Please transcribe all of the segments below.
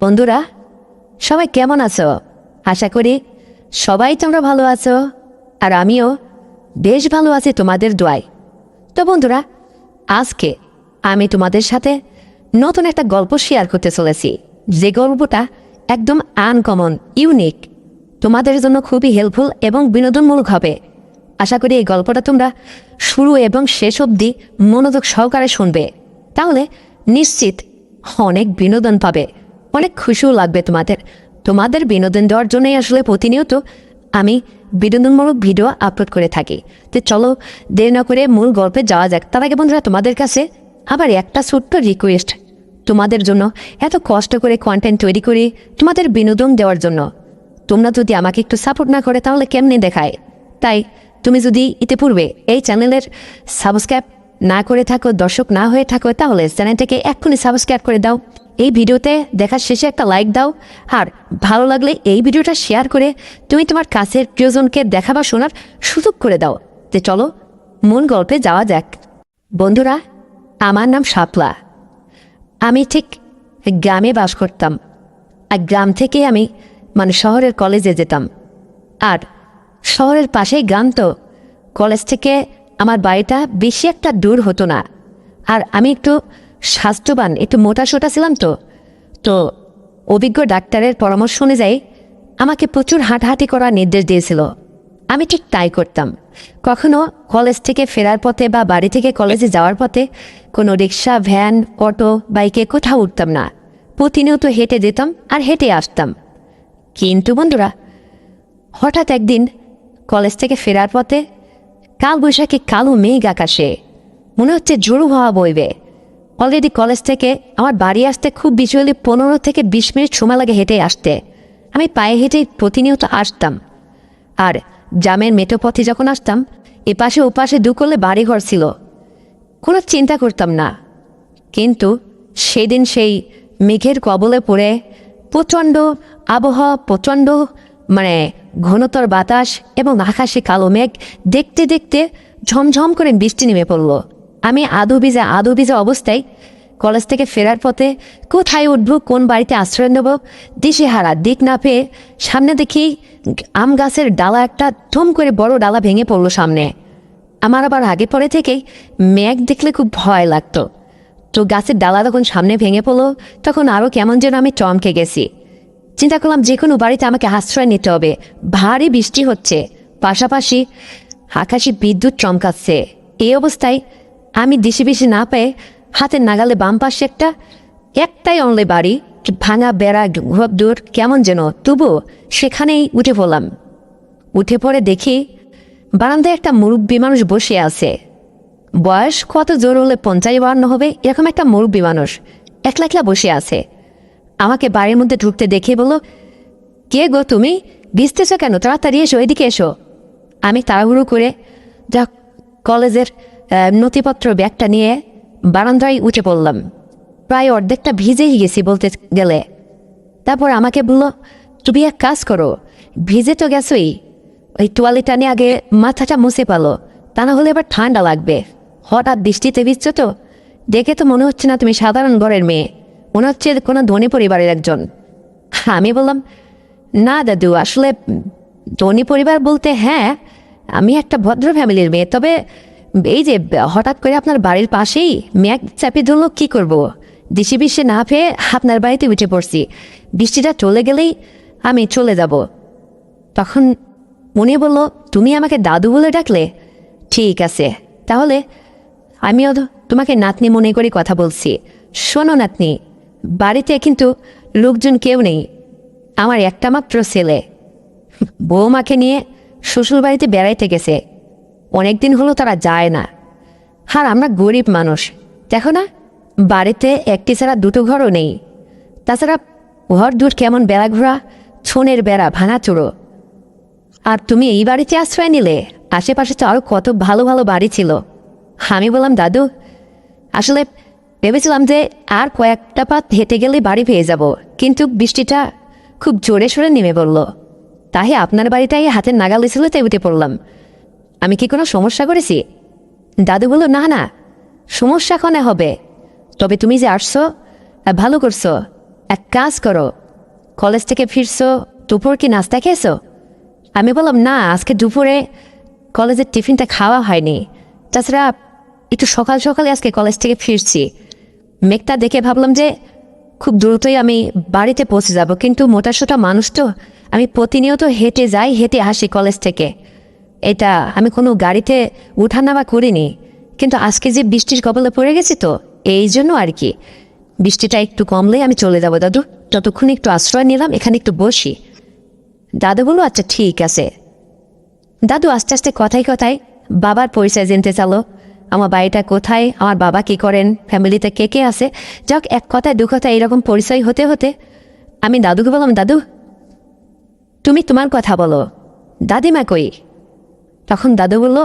বন্ধুরা, সবাই কেমন আছো? আশা করি সবাই তোমরা ভালো আছো, আর আমিও বেশ ভালো আছি তোমাদের দোয়ায়। তো বন্ধুরা, আজকে আমি তোমাদের সাথে নতুন একটা গল্প শেয়ার করতে চলেছি, যে গল্পটা একদম আনকমন, ইউনিক, তোমাদের জন্য খুবই হেল্পফুল এবং বিনোদনমূলক হবে। আশা করি এই গল্পটা তোমরা শুরু এবং শেষ অবধি মনোযোগ সহকারে শুনবে, তাহলে নিশ্চিত অনেক বিনোদন পাবে, অনেক খুশিও লাগবে তোমাদের বিনোদন দেওয়ার জন্যই আসলে প্রতিনিয়ত আমি বিনোদনমূলক ভিডিও আপলোড করে থাকি। তো চলো দেরি না করে মূল গল্পে যাওয়া যাক। তার আগে বন্ধুরা, তোমাদের কাছে আবার একটা ছোট্ট রিকোয়েস্ট, তোমাদের জন্য এত কষ্ট করে কন্টেন্ট তৈরি করি তোমাদের বিনোদন দেওয়ার জন্য, তোমরা যদি আমাকে একটু সাপোর্ট না করে তাহলে কেমনে দেখায়? তাই তুমি যদি ইতিপূর্বে এই চ্যানেলের সাবস্ক্রাইব না করে থাকো, দর্শক না হয়ে থাকো, তাহলে চ্যানেলটাকে এক্ষুনি সাবস্ক্রাইব করে দাও। এই ভিডিওতে দেখার শেষে একটা লাইক দাও, আর ভালো লাগলে এই ভিডিওটা শেয়ার করে তুমি তোমার কাছের প্রিয়জনকে দেখা বা শোনার সুযোগ করে দাও। তো চলো মূল গল্পে যাওয়া যাক। বন্ধুরা, আমার নাম শাপলা। আমি ঠিক গ্রামে বাস করতাম, আর গ্রাম থেকে আমি শহরের কলেজে যেতাম। আর শহরের পাশেই গ্রাম, তো কলেজ থেকে আমার বাড়িটা বেশি একটা দূর হতো না। আর আমি একটু স্বাস্থ্যবান, একটু মোটাসোটা ছিলাম, তো অভিজ্ঞ ডাক্তারের পরামর্শ অনুযায়ী আমাকে প্রচুর হাঁটাহাঁটি করার নির্দেশ দিয়েছিল। আমি ঠিক তাই করতাম। কখনো কলেজ থেকে ফেরার পথে বা বাড়ি থেকে কলেজে যাওয়ার পথে কোনো রিক্সা, ভ্যান, অটো, বাইকে কোথাও উঠতাম না। প্রতিনিয়ত হেঁটে যেতাম আর হেঁটে আসতাম। কিন্তু বন্ধুরা, হঠাৎ একদিন কলেজ থেকে ফেরার পথে কালবৈশাখী কালো মেঘ আকাশে, মনে হচ্ছে জোরো হাওয়া বইবে। অলরেডি কলেজ থেকে আমার বাড়ি আসতে খুব বেশি হলে 15 থেকে 20 মিনিট সময় লাগে হেঁটে আসতে। আমি পায়ে হেঁটেই প্রতিনিয়ত আসতাম। আর গ্রামের মেঠো পথে যখন আসতাম, এপাশে ওপাশে দু করলে বাড়িঘর ছিল, কোনো চিন্তা করতাম না। কিন্তু সেদিন সেই মেঘের কবলে পড়ে প্রচণ্ড আবহাওয়া, প্রচণ্ড ঘনতর বাতাস এবং আকাশে কালো মেঘ দেখতে দেখতে ঝমঝম করে বৃষ্টি নেমে পড়ল। আমি আধো ভিজা অবস্থায় কলেজ থেকে ফেরার পথে কোথায় উঠব, কোন বাড়িতে আশ্রয় নেব দিশেহারা, দিক না পেয়ে সামনে দেখি আম গাছের ডালা, একটা ধুম করে বড় ডালা ভেঙে পড়লো সামনে। আমার আবার আগে পরে থেকেই মেঘ দেখলে খুব ভয় লাগতো। তো গাছের ডালা যখন সামনে ভেঙে পড়লো, তখন আরও কেমন যেন আমি চমকে গেছি। চিন্তা করলাম যে কোনো বাড়িতে আমাকে আশ্রয় নিতে হবে। ভারী বৃষ্টি হচ্ছে, পাশাপাশি আকাশে বিদ্যুৎ চমকাচ্ছে। এই অবস্থায় আমি দিশে বেশি না পেয়ে হাতের নাগালে বাম পাশে একটাই অনলে বাড়ি, ভাঙা বেড়া, ঘর দূর কেমন যেন, তবু সেখানেই উঠে পড়লাম। উঠে পড়ে দেখি বারান্দায় একটা মুরব্বী মানুষ বসে আছে। বয়স কত জোর হলে 50-52 হবে, এরকম একটা মুরব্বী মানুষ একলা একলা বসে আছে। আমাকে বাড়ির মধ্যে ঢুকতে দেখে বলল, কে গো তুমি? ভিজতেছ কেন? তাড়াতাড়ি এসো, এদিকে এসো। আমি তাড়াহুড়ো করে যা কলেজের নথিপত্র ব্যাগটা নিয়ে বারান্দায় উঠে পড়লাম। প্রায় অর্ধেকটা ভিজেই গেছি বলতে গেলে। তারপর আমাকে বলল, তুমি এক কাজ করো, ভিজে তো গেছোই, ওই তোয়ালিটা নিয়ে আগে মাথাটা মুছে পালো, তা না হলে এবার ঠান্ডা লাগবে। হঠাৎ বৃষ্টিতে ভিজছ তো, দেখে তো মনে হচ্ছে না তুমি সাধারণ ঘরের মেয়ে, মনে হচ্ছে কোনো ধনী পরিবারের একজন। আমি বললাম, না দাদু, আসলে ধনী পরিবার বলতে হ্যাঁ, আমি একটা ভদ্র ফ্যামিলির মেয়ে, তবে এই যে হঠাৎ করে আপনার বাড়ির পাশেই মেঘ চাপি ধরল, কী করব? দিশে বিশে না পেয়ে আপনার বাড়িতে উঠে পড়ছি। বৃষ্টিটা চলে গেলেই আমি চলে যাব। তখন উনি বলল, তুমি আমাকে দাদু বলে ডাকলে? ঠিক আছে, তাহলে আমিও তোমাকে নাতনি মনে করে কথা বলছি। শোনো নাতনি, বাড়িতে কিন্তু লোকজন কেউ নেই, আমার একটা মাত্র ছেলে বৌমাকে নিয়ে শ্বশুর বাড়িতে বেড়াইতে গেছে। অনেকদিন হলো তারা যায় না। আর আমরা গরিব মানুষ, দেখো না, বাড়িতে একটি ছাড়া দুটো ঘরও নেই। তাছাড়া ঘর দূর কেমন বেড়া ঘোরা, ছোনের বেড়া, ভাঙাচুরো। আর তুমি এই বাড়িতে আশ্রয় নিলে, আশেপাশে তো আরও কত ভালো ভালো বাড়ি ছিল। আমি বললাম, দাদু, আসলে ভেবেছিলাম যে আর কয়েকটা পাত হেঁটে গেলে বাড়ি পেয়ে যাব, কিন্তু বৃষ্টিটা খুব জোরে সোরে নেমে পড়ল, তাই আপনার বাড়িটাই হাতের নাগালে ছিল, তাই উঠে পড়লাম। আমি কি কোনো সমস্যা করেছি? দাদু বলল, না না, সমস্যা কনে হবে, তবে তুমি যে আসছো ভালো করছো, এক কাজ করো, কলেজ থেকে ফিরছো, দুপুর কি নাস্তা খেয়েছো? আমি বললাম না, আজকে দুপুরে কলেজের টিফিনটা খাওয়া হয়নি। তাছাড়া একটু সকাল সকালে আজকে কলেজ থেকে ফিরছি। মেঘটা দেখে ভাবলাম যে খুব দ্রুতই আমি বাড়িতে পৌঁছে যাব, কিন্তু মোটাসোটা মানুষ তো, আমি প্রতিনিয়ত হেঁটে যাই, হেঁটে আসি কলেজ থেকে। এটা আমি কোনো গাড়িতে উঠানামা করিনি, কিন্তু আজকে যে বৃষ্টির কবলে পড়ে গেছি তো, এই জন্য আর কি। বৃষ্টিটা একটু কমলেই আমি চলে যাব দাদু, ততক্ষণ একটু আশ্রয় নিলাম, এখানে একটু বসি। দাদু বলল আচ্ছা ঠিক আছে। দাদু আস্তে আস্তে কথায় কথায় বাবার পরিচয় জানতে চালো, আমার বাড়িটা কোথায়, আমার বাবা কি করেন, ফ্যামিলিতে কে কে আছে। যাক, এক কথায় দু কথায় এরকম পরিচয় হতে হতে আমি দাদুকে বললাম, দাদু তুমি তোমার কথা বলো, দাদিমা কই? তখন দাদু বলল,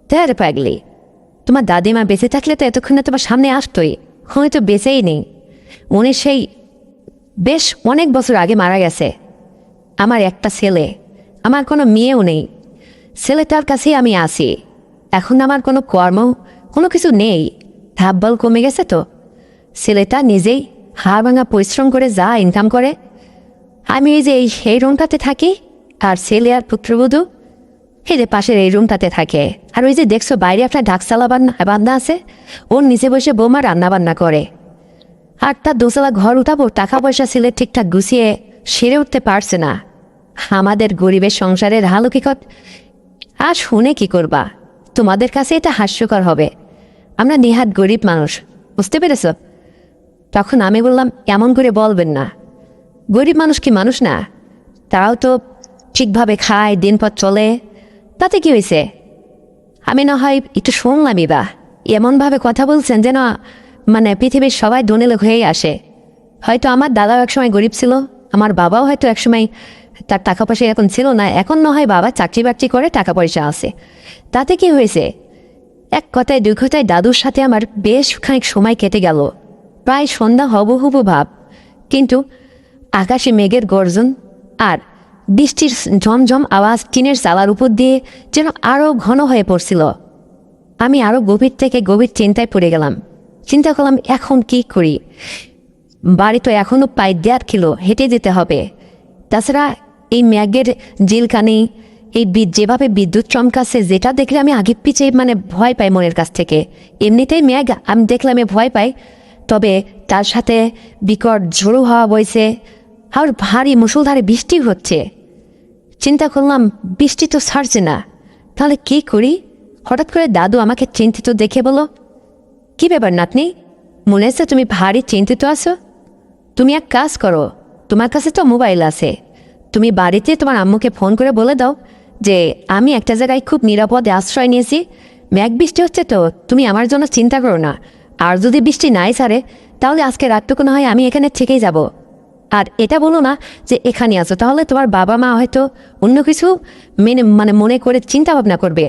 দেয়ার পাগলি, তোমার দাদিমা বেঁচে থাকলে তো এতক্ষণে তোমার সামনে আসতোই, হয়তো বেঁচেই নেই। উনি সেই বেশ অনেক বছর আগে মারা গেছে। আমার একটা ছেলে, আমার কোনো মেয়েও নেই। ছেলেটার কাছেই আমি আসি। এখন আমার কোনো কর্ম, কোনো কিছু নেই, ধাপবল কমে গেছে তো। ছেলেটা নিজেই হাড় ভাঙা পরিশ্রম করে যা ইনকাম করে, আমি এই যে এই রুমটাতে থাকি, আর ছেলে আর পুত্রবধূ এদের পাশের এই রুমটাতে থাকে। আর ওই যে দেখছো বাইরে একটা ঢাকসালা বান্না আছে, ওর নিচে বসে বৌমা রান্না বান্না করে। আর তার দোতলা ঘর উঠাবো, টাকা পয়সা ছেলে ঠিকঠাক গুছিয়ে সেরে উঠতে পারছে না। আমাদের গরিবের সংসারের হালুকিকত আর শুনে কি করবা? তোমাদের কাছে এটা হাস্যকর হবে, আমরা নেহাত গরিব মানুষ, বুঝতে পেরেছ? তখন আমি বললাম, এমন করে বলবেন না, গরিব মানুষ কি মানুষ না? তারাও তো ঠিকভাবে খায়, দিনপথ চলে, তাতে কি হয়েছে? আমি না হয় একটু শুনলামই, বা এমনভাবে কথা বলছেন যেন মানে পৃথিবীর সবাই দোনেলোক হয়েই আসে। হয়তো আমার দাদাও একসময় গরিব ছিল, আমার বাবাও হয়তো একসময় তার টাকা পয়সা এখন ছিল না, এখন না হয় বাবা চাকরি বাকরি করে টাকা পয়সা আছে, তাতে কি হয়েছে? এক কথায় দুই কথায় দাদুর সাথে আমার বেশ খানিক সময় কেটে গেল। প্রায় সন্ধ্যা হব হব ভাব, কিন্তু আকাশে মেঘের গর্জন আর বৃষ্টির ঝমঝম আওয়াজ টিনের চালার উপর দিয়ে যেন আরও ঘন হয়ে পড়ছিল। আমি আরও গভীর থেকে গভীর চিন্তায় পড়ে গেলাম। চিন্তা করলাম, এখন কি করি? বাড়ি তো এখনও প্রায় 1.5 কিলো হেঁটে যেতে হবে। তাছাড়া এই মেঘের জিলকানি, এই যেভাবে বিদ্যুৎ চমকাচ্ছে, যেটা দেখলে আমি আগে পিছে মানে ভয় পাই মনের কাছ থেকে। এমনিতেই মেঘ আমি দেখলে আমি ভয় পাই, তবে তার সাথে বিকট ঝোড়ো হাওয়া বইছে, আর ভারী মুষলধারে বৃষ্টি হচ্ছে। চিন্তা করলাম, বৃষ্টি তো ছাড়ছে না, তাহলে কি করি? হঠাৎ করে দাদু আমাকে চিন্তিত দেখে বলো, কি ব্যাপার নাতনি, মনে হচ্ছে তুমি ভারী চিন্তিত আছো? তুমি এক কাজ করো, তোমার কাছে তো মোবাইল আছে, তুমি বাড়িতে তোমার আম্মুকে ফোন করে বলে দাও যে আমি একটা জায়গায় খুব নিরাপদে আশ্রয় নিয়েছি, মেঘ বৃষ্টি হচ্ছে তো, তুমি আমার জন্য চিন্তা করো না। আর যদি বৃষ্টি নাই ছাড়ে, তাহলে আজকে রাতটুকু না হয় আমি এখানে থেকেই যাব। আর এটা বলো না যে এখানে আছো, তাহলে তোমার বাবা মা হয়তো অন্য কিছু মনে করে চিন্তা ভাবনা করবে।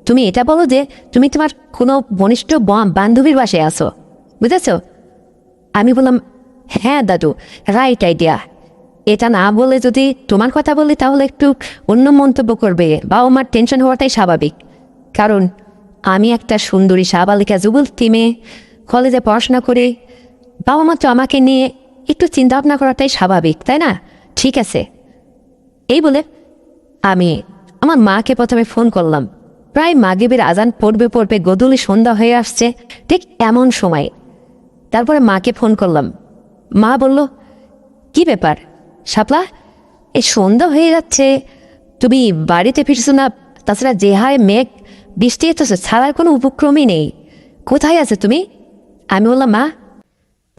তুমি এটা বলো যে তুমি তোমার কোনো ঘনিষ্ঠ বান্ধবীর বাসায় আসো, বুঝেছ? আমি বললাম, হ্যাঁ দাদু, রাইট আইডিয়া। এটা না বলে যদি তোমার কথা বলি তাহলে একটু অন্য মন্তব্য করবে, বাবা মার টেনশন হওয়াটাই স্বাভাবিক। কারণ আমি একটা সুন্দরী সাবালিকা যুবতী মেয়ে, কলেজে পড়াশোনা করে, বাবা মা তো আমাকে নিয়ে একটু চিন্তা ভাবনা করাটাই স্বাভাবিক, তাই না? ঠিক আছে। এই বলে আমি আমার মাকে প্রথমে ফোন করলাম। প্রায় মাগরিবের আজান পড়বে গোধূলি সন্ধ্যা হয়ে আসছে, ঠিক এমন সময়। তারপরে মাকে ফোন করলাম। মা বলল, কি ব্যাপার শাপলা, এই সন্ধ্যা হয়ে যাচ্ছে, তুমি বাড়িতে ফিরছো না? তাছাড়া যে হারে মেঘ বৃষ্টি হচ্ছে, ছাড়ার কোনো উপক্রমই নেই, কোথায় আছে তুমি? আমি বললাম, মা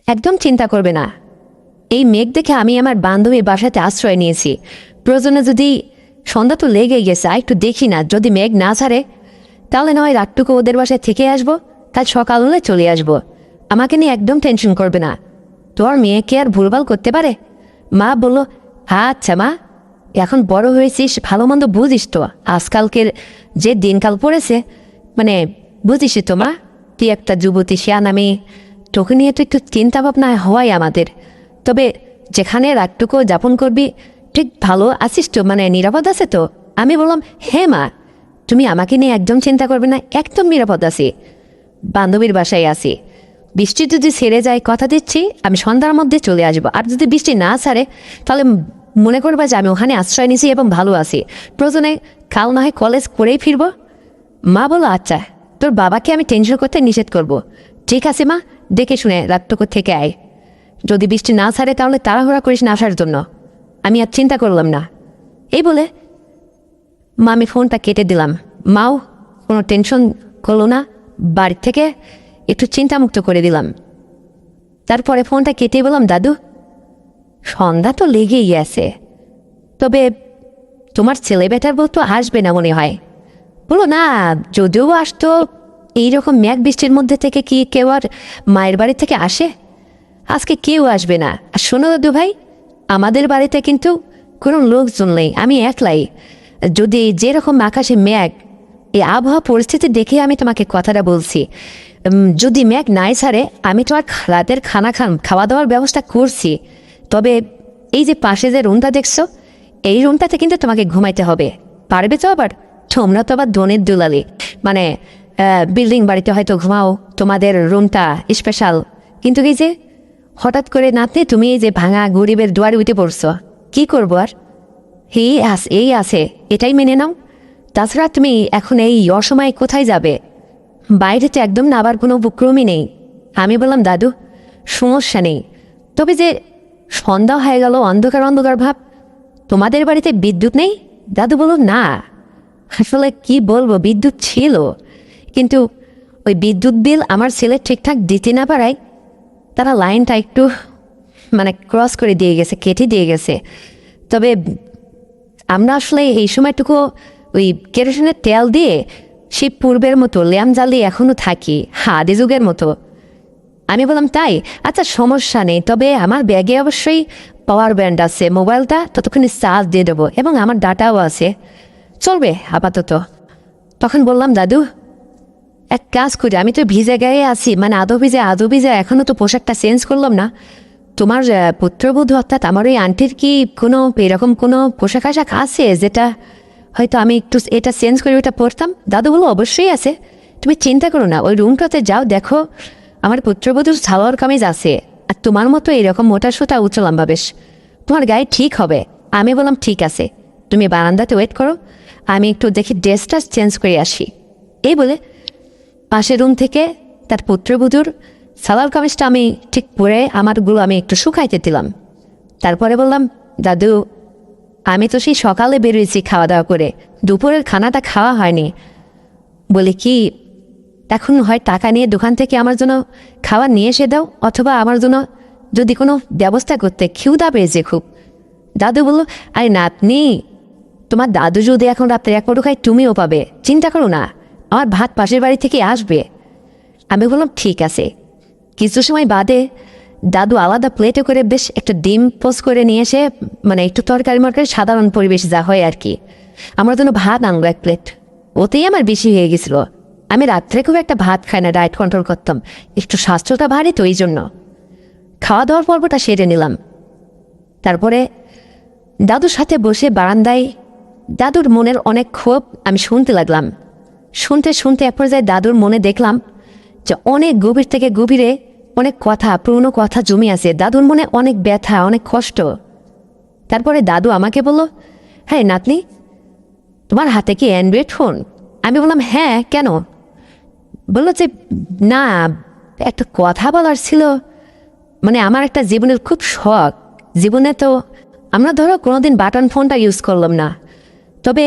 একদম চিন্তা করবে না, এই মেঘ দেখে আমি আমার বান্ধবীর বাসাতে আশ্রয় নিয়েছি। প্রয়োজনে যদি সন্ধ্যা তো লেগেই গেছে, একটু দেখি না, যদি মেঘ না ছাড়ে তাহলে না হয় রাতটুকু ওদের বাসায় থেকে আসবো, কাল সকাল হলে চলে আসবো। আমাকে নিয়ে একদম টেনশন করবে না, তোর মেয়েকে আর ভুলভাল করতে পারে? মা বলল, আচ্ছা মা, এখন বড় হয়েছিস, ভালো মন্দ বুঝিস তো, আজকালকের যে দিনকাল পড়েছে, মানে বুঝিস তো মা, তুই একটা যুবতী শিয়ানা মেয়ে, তোকে নিয়ে তো একটু চিন্তা ভাবনা হওয়াই আমাদের। তবে যেখানে রাতটুকু যাপন করবি ঠিক ভালো আছিস তো, মানে নিরাপদ আছে তো? আমি বললাম, হ্যাঁ মা, তুমি আমাকে নিয়ে একদম চিন্তা করবে না, একদম নিরাপদ আছি, বান্ধবীর বাসায় আছি। বৃষ্টি যদি ছেড়ে যায় কথা দিচ্ছি আমি সন্ধ্যার মধ্যে চলে আসবো, আর যদি বৃষ্টি না ছাড়ে তাহলে মনে করবা যে আমি ওখানে আশ্রয় নিয়েছি এবং ভালো আছি, প্রয়োজনে কাল না হয় কলেজ করেই ফিরবো। মা বলো আচ্ছা, তোর বাবাকে আমি টেনশন করতে নিষেধ করব। ঠিক আছে মা, দেখে শুনে রাতটুকু থেকে আয়, যদি বৃষ্টি না ছাড়ে তাহলে তাড়াহুড়া করিস না আসার জন্য, আমি আর চিন্তা করলাম না। এই বলে মা আমি ফোনটা কেটে দিলাম। মাও কোনো টেনশন করলো না, বাড়ির থেকে একটু চিন্তামুক্ত করে দিলাম। তারপরে ফোনটা কেটে বললাম দাদু সন্ধ্যা তো লেগেই আছে, তবে তোমার ছেলে বেটার বউ তো আসবে না মনে হয়। বলো না, যদিও আসতো এইরকম মেঘ বৃষ্টির মধ্যে থেকে কি কেউ আর মায়ের বাড়ি থেকে আসে? আজকে কেউ আসবে না। আর শোনো দাদু ভাই, আমাদের বাড়িতে কিন্তু কোনো লোকজন নেই, আমি একলাই। যদি যেরকম আকাশে মেঘ, এই আবহাওয়া পরিস্থিতি দেখে আমি তোমাকে কথাটা বলছি। যদি মেঘ নাই ছাড়ে আমি তো আর রাতের খাওয়া দাওয়ার ব্যবস্থা করছি। তবে এই যে পাশে যে রুমটা দেখছো, এই রুমটাতে কিন্তু তোমাকে ঘুমাইতে হবে, পারবে তো? আবার তোমরা তো আবার ধনের দুলালি, মানে বিল্ডিং বাড়িতে হয়তো ঘুমাও, তোমাদের রুমটা স্পেশাল। কিন্তু এই যে হঠাৎ করে নাতে তুমি এই যে ভাঙা গরিবের দুয়ারে উঠে পড়ছো, কি করবো আর? এই আছে, এটাই মেনে নাও। তাছাড়া তুমি এখন এই অসময়ে কোথায় যাবে? বাইরে তো একদম না আবার কোনো উপক্রমই নেই। আমি বললাম দাদু সমস্যা নেই, তবে যে সন্ধ্যা হয়ে গেল, অন্ধকার অন্ধকার ভাব, তোমাদের বাড়িতে বিদ্যুৎ নেই? দাদু বলল না, আসলে কি বলবো, বিদ্যুৎ ছিল, কিন্তু ওই বিদ্যুৎ বিল আমার ছেলে ঠিকঠাক দিতে না পারায় তারা লাইনটা একটু মানে ক্রস করে দিয়ে গেছে, কেটে দিয়ে গেছে। তবে আমরা আসলে এই সময়টুকু ওই কেরোসিনের তেল দিয়ে সেই পূর্বের মতো ল্যাম্প জ্বালিয়ে এখনও থাকি, আদি যুগের মতো। আমি বললাম তাই, আচ্ছা সমস্যা নেই, তবে আমার ব্যাগে অবশ্যই পাওয়ার ব্যান্ড আছে, মোবাইলটা ততক্ষণে চার্জ দিয়ে দেবো, এবং আমার ডাটাও আছে, চলবে আপাতত। তখন বললাম দাদু এক কাজ করি, আমি তো ভিজে গায়ে আছি, মানে আদৌ ভিজে এখনও তো পোশাকটা চেঞ্জ করলাম না। তোমার পুত্রবধূ অর্থাৎ আমার ওই আন্টির কি কোনো এরকম কোনো পোশাক আশাক আছে যেটা হয়তো আমি একটু এটা চেঞ্জ করে ওটা পরতাম? দাদু বলো অবশ্যই আছে, তুমি চিন্তা করো না, ওই রুমটাতে যাও, দেখো আমার পুত্রবধূর সালোয়ার কামিজ আছে, আর তোমার মতো এরকম মোটা সোটা উঁচু লম্বা বেশ, তোমার গায়ে ঠিক হবে। আমি বললাম ঠিক আছে, তুমি বারান্দাতে ওয়েট করো, আমি একটু দেখি ড্রেসটা চেঞ্জ করে আসি। এই বলে পাশের রুম থেকে তার পুত্রবধূর সালোয়ার কামিজটা আমি ঠিক পরে আমারগুলো আমি একটু শুকাইতে দিলাম। তারপরে বললাম দাদু আমি তো সেই সকালে বেরিয়েছি খাওয়া দাওয়া করে, দুপুরের খানাটা খাওয়া হয়নি। বলি কি এখন হয় টাকা নিয়ে দোকান থেকে আমার জন্য খাবার নিয়ে এসে দাও, অথবা আমার জন্য যদি কোনো ব্যবস্থা করতে, ক্ষুধা পেয়েছে খুব। দাদু বলল আরে নাতনি, তোমার দাদু যদি এখন রাত্রে এক পটু খায় তুমিও পাবে, চিন্তা করো না, আমার ভাত পাশের বাড়ি থেকে আসবে। আমি বললাম ঠিক আছে। কিছু সময় বাদে দাদু আলাদা প্লেটে করে বেশ একটা ডিম পোস্ট করে নিয়ে এসে, মানে একটু তরকারি মরকারি সাধারণ পরিবেশ যা হয় আর কি, আমার জন্য ভাত আনলো 1 প্লেট। ওতেই আমার বেশি হয়ে গেছিলো। আমি রাত্রে খুব একটা ভাত খাই না, ডায়েট কন্ট্রোল করতাম, একটু স্বাস্থ্যটা ভারী তো এই জন্য। খাওয়া দাওয়ার পর্বটা সেরে নিলাম। তারপরে দাদুর সাথে বসে বারান্দায় দাদুর মনের অনেক ক্ষোভ আমি শুনতে লাগলাম। শুনতে শুনতে এক পর্যায়ে দাদুর মনে দেখলাম যে অনেক গভীর থেকে গভীরে অনেক কথা, পুরনো কথা জমি আছে, দাদুর মনে অনেক ব্যথা, অনেক কষ্ট। তারপরে দাদু আমাকে বলল হ্যাঁ নাতনি, তোমার হাতে কি অ্যান্ড্রয়েড ফোন? আমি বললাম হ্যাঁ, কেন? বললো যে না, একটা কথা বলার ছিল, মানে আমার একটা জীবনের খুব শখ, জীবনে তো আমরা ধরো কোনোদিন বাটন ফোনটা ইউজ করলাম না, তবে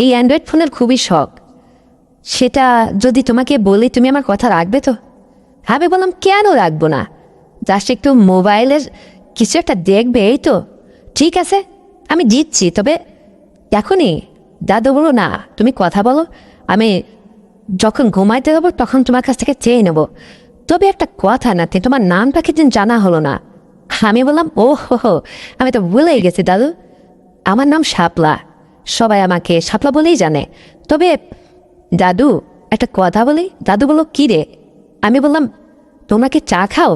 এই অ্যান্ড্রয়েড ফোনের খুবই শখ, সেটা যদি তোমাকে বলি তুমি আমার কথা রাখবে তো? আমি বললাম কেন রাখবো না, জাস্ট একটু মোবাইলের কিছু একটা দেখবে, এই তো। ঠিক আছে আমি দিচ্ছি, তবে এখনই? দাদু বলো না, তুমি কথা বলো, আমি যখন ঘুমাইতে যাবো তখন তোমার কাছ থেকে চেয়ে নেব। তবে একটা কথা নাতে, তোমার নামটা কিন্তু জানা হলো না। আমি বললাম ও হো, আমি তো ভুলেই গেছি দাদু, আমার নাম শাপলা, সবাই আমাকে শাপলা বলেই জানে। তবে দাদু একটা কথা বলি। দাদু বললো কী রে? আমি বললাম তোমরা কি চা খাও?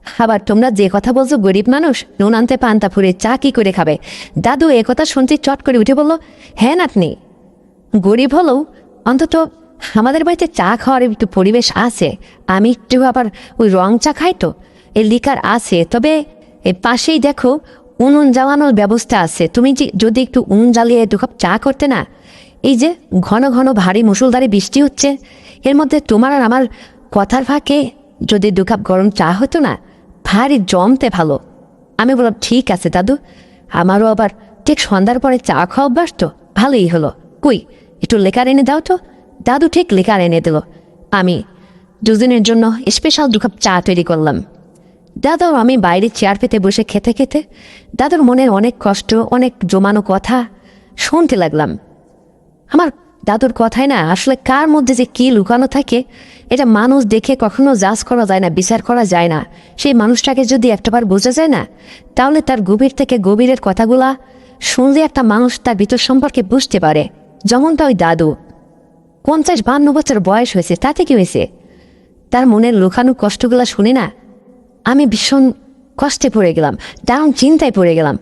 আবার তোমরা যে কথা বলছো গরিব মানুষ, নুন আনতে পান্তা ফুরে চা কি করে খাবে? দাদু এ কথা শুনতে চট করে উঠে বলল হ্যাঁ নাতনি, গরিব হলেও অন্তত আমাদের বাড়িতে চা খাওয়ার একটু পরিবেশ আছে, আমি একটু আবার ওই রং চা খাই তো, এই লিকার আছে। তবে এর পাশেই দেখো উনুন জ্বালানোর ব্যবস্থা আছে, তুমি যদি একটু উনুন জ্বালিয়ে 2 কাপ চা করতে না। এই যে ঘন ঘন ভারী মুষলধারে বৃষ্টি হচ্ছে, এর মধ্যে তোমার আর আমার কথার ফাঁকে যদি 2 কাপ গরম চা হতো না, ভারী জমতে ভালো। আমি বললাম ঠিক আছে দাদু, আমারও আবার ঠিক সন্ধ্যার পরে চা খাওয়া অভ্যাস তো, ভালোই হলো। কই একটু লেকার এনে দাও তো। দাদু ঠিক লেকার এনে দিল। আমি দুজনের জন্য স্পেশাল 2 কাপ চা তৈরি করলাম। দাদু আমি বাইরে চেয়ার পেতে বসে খেতে খেতে দাদুর মনের অনেক কষ্ট, অনেক জমানো কথা শুনতে লাগলাম। আমার দাদুর কথায় না আসলে কার মধ্যে যে কী লুকানো থাকে, এটা মানুষ দেখে কখনো জাজ করা যায় না, বিচার করা যায় না। সেই মানুষটাকে যদি একটাবার বোঝা যায় না, তাহলে তার গভীর থেকে গভীরের কথাগুলা শুনলে একটা মানুষ তার ভিতর সম্পর্কে বুঝতে পারে। যেমনটা ওই দাদু 50-52 বছর বয়স হয়েছে, তাতে কি হয়েছে? তার মনের লুকানো কষ্টগুলা শুনে না আমি ভীষণ কষ্টে পড়ে গেলাম, দারুণ চিন্তায় পড়ে গেলাম।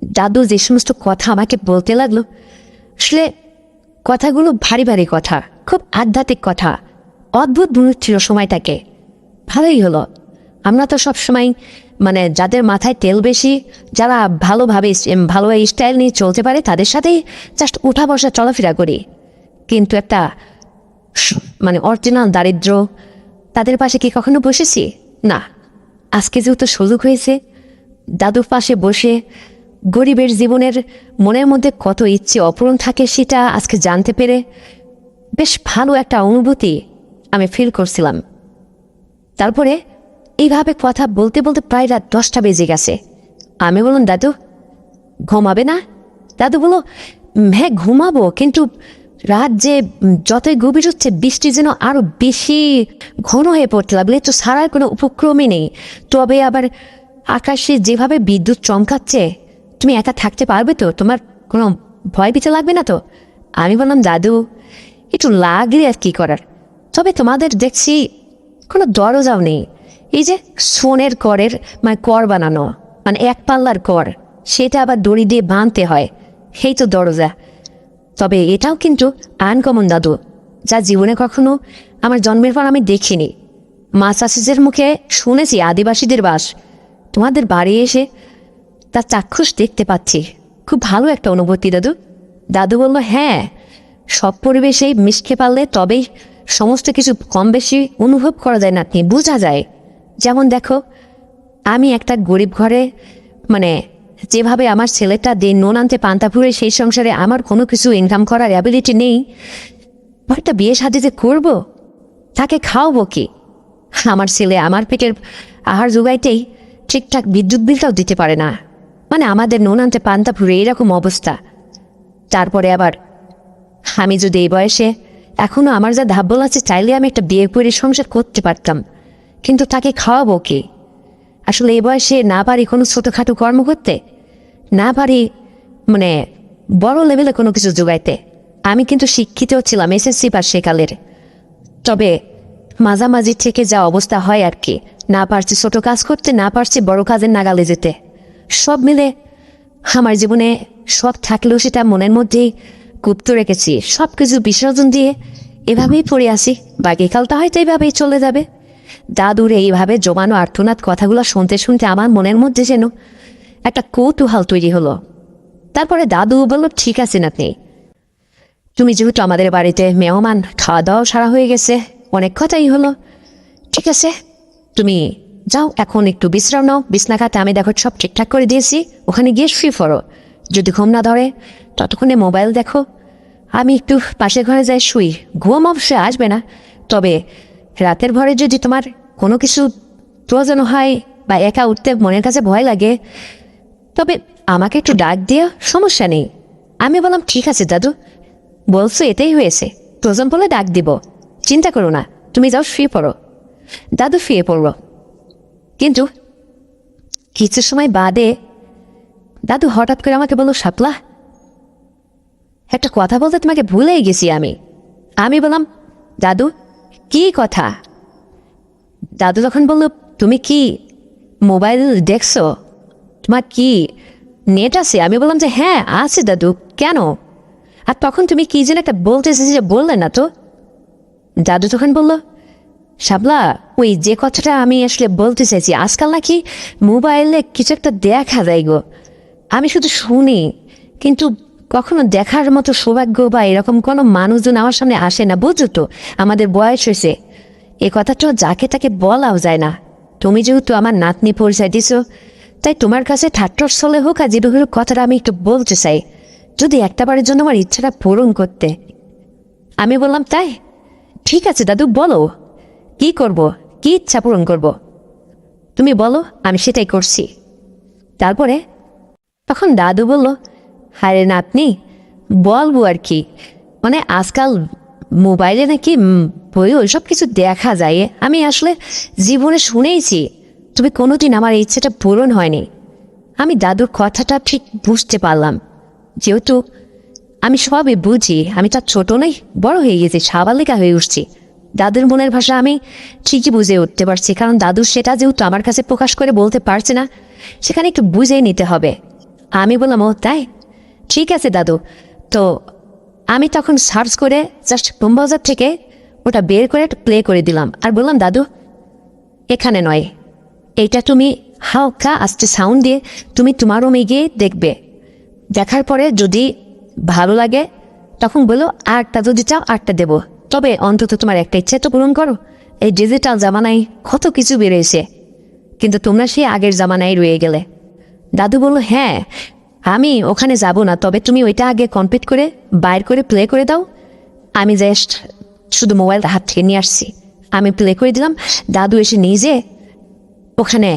দাদু যে সমস্ত কথা আমাকে বলতে লাগলো, আসলে কথাগুলো ভারী ভারী কথা, খুব আধ্যাত্মিক কথা। অদ্ভুত মনে হচ্ছিল সময়টাকে। ভালোই হলো, আমরা তো সব সময় মানে যাদের মাথায় তেল বেশি, যারা ভালোভাবে ভালো স্টাইল নিয়ে চলতে পারে, তাদের সাথেই জাস্ট উঠা বসা চলাফেরা করি। কিন্তু একটা মানে অরিজিনাল দারিদ্র, তাদের পাশে কি কখনো বসেছি? না। আজকে যেহেতু সুযোগ হয়েছে দাদুর পাশে বসে গরিবের জীবনের মনের মধ্যে কত ইচ্ছে অপূরণ থাকে সেটা আজকে জানতে পেরে বেশ ভালো একটা অনুভূতি আমি ফিল করছিলাম। তারপরে এইভাবে কথা বলতে বলতে প্রায় রাত 10টা বেজে গেছে। আমি বললাম দাদু ঘুমাবে না? দাদু বলল হ্যাঁ ঘুমাবো, কিন্তু রাত যে যতই গভীর হচ্ছে বৃষ্টি যেন আরো বেশি ঘন হয়ে পড়তে লাগলে, তো সারার কোনো উপক্রমই নেই। তবে আবার আকাশে যেভাবে বিদ্যুৎ চমকাচ্ছে, তুমি একা থাকতে পারবে তো? তোমার কোনো ভয় পিছে লাগবে না তো? আমি বললাম দাদু একটু লাগলে আর কি করার, তবে তোমাদের দেখছি কোনো দরজাও নেই। এই যে সোনের করের মানে কর বানানো, মানে 1 পাল্লার কর, সেটা আবার দড়ি দিয়ে বাঁধতে হয়, সেই তো দরজা। তবে এটাও কিন্তু আনকমন দাদু, যা জীবনে কখনো আমার জন্মের পর আমি দেখিনি। মা চাষিদের মুখে শুনেছি আদিবাসীদের বাস, তোমাদের বাড়ি এসে তার চাক্ষুষ দেখতে পাচ্ছি। খুব ভালো একটা অনুভূতি দাদু। দাদু বলল হ্যাঁ, সব পরিবেশেই মিশতে পারলে তবেই সমস্ত কিছু কম বেশি অনুভব করা যায়, না আপনি বোঝা যায়। যেমন দেখো, আমি একটা গরিব ঘরে, মানে যেভাবে আমার ছেলেটা দিন নুন আনতে পান্তা ফুরে, সেই সংসারে আমার কোনো কিছু ইনকাম করার অ্যাবিলিটি নেই। একটা বিয়ে শাদী যে করবো, তাকে খাওয়াবো কি? আমার ছেলে আমার পেটের আহার জোগাইতেই ঠিকঠাক বিদ্যুৎ বিলটাও দিতে পারে না। মানে আমাদের নুন আনতে পান্তা ফুরে এরকম অবস্থা। তারপরে আবার আমি যদি এই বয়সে এখনো আমার যা ধাব্বল আছে, চাইলে আমি একটা বিয়ে করে সংসার করতে পারতাম, কিন্তু তাকে খাওয়াবো কি? আসলে এই বয়সে না পারি কোনো ছোটোখাটো কর্ম করতে, না পারি মানে বড় লেভেলে কোনো কিছু জোগাইতে। আমি কিন্তু শিক্ষিত ছিলাম, এসএসসি পাস সেকালের। তবে মাঝামাঝি থেকে যা অবস্থা হয় আর কি, না পারছি ছোট কাজ করতে, না পারছি বড় কাজের নাগালে যেতে। সব মিলে আমার জীবনে সব থাকলেও সেটা মনের মধ্যেই গুপ্ত রেখেছি। সব কিছু বিসর্জন দিয়ে এভাবেই পড়ে আসি, বাকি কালটা হয়তো এইভাবেই চলে যাবে। দাদুর এইভাবে জমানো আর্তনাদ কথাগুলো শুনতে শুনতে আমার মনের মধ্যে যেন একটা কৌতূহল তৈরি হলো। তারপরে দাদু বলল ঠিক আছে নাতনি, তুমি যেহেতু আমাদের বাড়িতে মেহমান, খাওয়া দাওয়াও সারা হয়ে গেছে, অনেক কথাই হলো, ঠিক আছে তুমি যাও এখন একটু বিশ্রাম নাও। বিছনা খাতে আমি দেখো সব ঠিকঠাক করে দিয়েছি, ওখানে গিয়ে শুয়ে পড়ো। যদি ঘুম না ধরে ততক্ষণে মোবাইল দেখো, আমি একটু পাশের ঘরে যাই শুই। ঘুম অবশ্যই আসবে না, তবে রাতের ভরে যদি তোমার কোনো কিছু প্রয়োজন হয় বা একা উঠতে মনের কাছে ভয় লাগে, তবে আমাকে একটু ডাক দিয়ে, সমস্যা নেই। আমি বললাম ঠিক আছে দাদু, বলছো এটাই হয়েছে, প্রয়োজন বলে ডাক দিব, চিন্তা করো না, তুমি যাও শুয়ে পড়ো। দাদু শুয়ে পড়ল, কিন্তু কিছু সময় বাদে দাদু হঠাৎ করে আমাকে বলল শাপলা, একটা কথা বলতে তোমাকে ভুলেই গেছি আমি। আমি বললাম দাদু কি কথা? দাদু যখন বলল তুমি কি মোবাইল দেখছো, তোমার কি নেট আছে? আমি বললাম যে হ্যাঁ আছে দাদু, কেন? আর তখন তুমি কি যেন একটা বলতে এসেছি, যে বললে না তো, দাদু তখন বলল, শাবলা, ওই যে কথাটা আমি আসলে বলতে চাইছি, আজকাল নাকি মোবাইলে কিছু একটা দেখা যায় গো। আমি শুধু শুনি, কিন্তু কখনো দেখার মতো সৌভাগ্য বা এরকম কোনো মানুষজন আমার সামনে আসে না। বুঝো তো, আমাদের বয়স হয়েছে, এ কথাটা যাকে তাকে বলাও যায় না। তুমি যেহেতু আমার নাতনি পরিচয় দিছো, তাই তোমার কাছে ঠাট্টর ছলে হোক আর যেটা হোক, কথাটা আমি একটু বলতে চাই, যদি একটাবারের জন্য আমার ইচ্ছাটা পূরণ করতে। আমি বললাম, তাই ঠিক আছে দাদু, বলো কি করব, কি ইচ্ছা পূরণ করব, তুমি বলো, আমি সেটাই করছি। তারপরে তখন দাদু বলল, হায় নাতনি, বলবো আর কি, মানে আজকাল মোবাইলে নাকি বই ওইসব কিছু দেখা যায়, আমি আসলে জীবনে শুনেইছি, তবে কোনোদিন আমার এই ইচ্ছেটা পূরণ হয়নি। আমি দাদুর কথাটা ঠিক বুঝতে পারলাম, যেহেতু আমি সবই বুঝি, আমি তার ছোট নই, বড় হয়ে গেছি, সাবালিকা হয়ে উঠছি। দাদুর মনের ভাষা আমি ঠিকই বুঝে উঠতে পারছি, কারণ দাদু সেটা যেহেতু আমার কাছে প্রকাশ করে বলতে পারছে না, সেখানে একটু বুঝে নিতে হবে। আমি বললাম, ও তাই, ঠিক আছে দাদু। তো আমি তখন সার্চ করে জাস্ট ব্রহ্মবাজার থেকে ওটা বের করে একটু প্লে করে দিলাম, আর বললাম, দাদু এখানে নয়, এইটা তুমি হালকা আস্তে সাউন্ড দিয়ে তুমি তোমার রুমে গিয়ে দেখবে, দেখার পরে যদি ভালো লাগে তখন বলো, আরটা যদি চাও আরটা দেবো, তবে অন্তত তোমার একটা ইচ্ছে তো পূরণ করো। এই ডিজিটাল জামানায় কত কিছু বেড়েছে, কিন্তু তোমরা সেই আগের জামানায় রয়ে গেলে। দাদু বলল, হ্যাঁ আমি ওখানে যাব না, তবে তুমি ওইটা আগে কমপ্লিট করে বাইর করে প্লে করে দাও, আমি জাস্ট শুধু মোবাইলটা হাত থেকে নিয়ে আসছি। আমি প্লে করে দিলাম, দাদু এসে নিজে ওখানে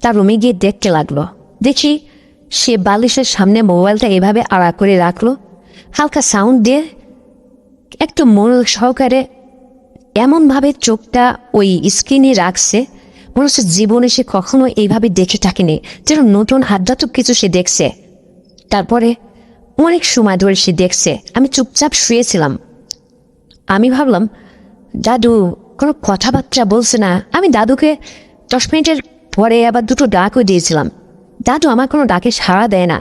তার রুমে গিয়ে দেখতে লাগলো। দেখি সে বালিশের সামনে মোবাইলটা এভাবে আড়া করে রাখলো, হালকা সাউন্ড দিয়ে একটু মনোযোগ সহকারে এমনভাবে চোখটা ওই স্ক্রিনে রাখছে, মনে হচ্ছে জীবনে সে কখনো এইভাবে দেখে থাকেনি, যেন নতুন আধ্যাত্মিক কিছু সে দেখছে। তারপরে অনেক সময় ধরে সে দেখছে, আমি চুপচাপ শুয়েছিলাম। আমি ভাবলাম, দাদু কোনো কথাবার্তা বলছে না। আমি দাদুকে 10 মিনিটের পরে আবার দুটো ডাকও দিয়েছিলাম, দাদু আমার কোনো ডাকে সাড়া দেয় না।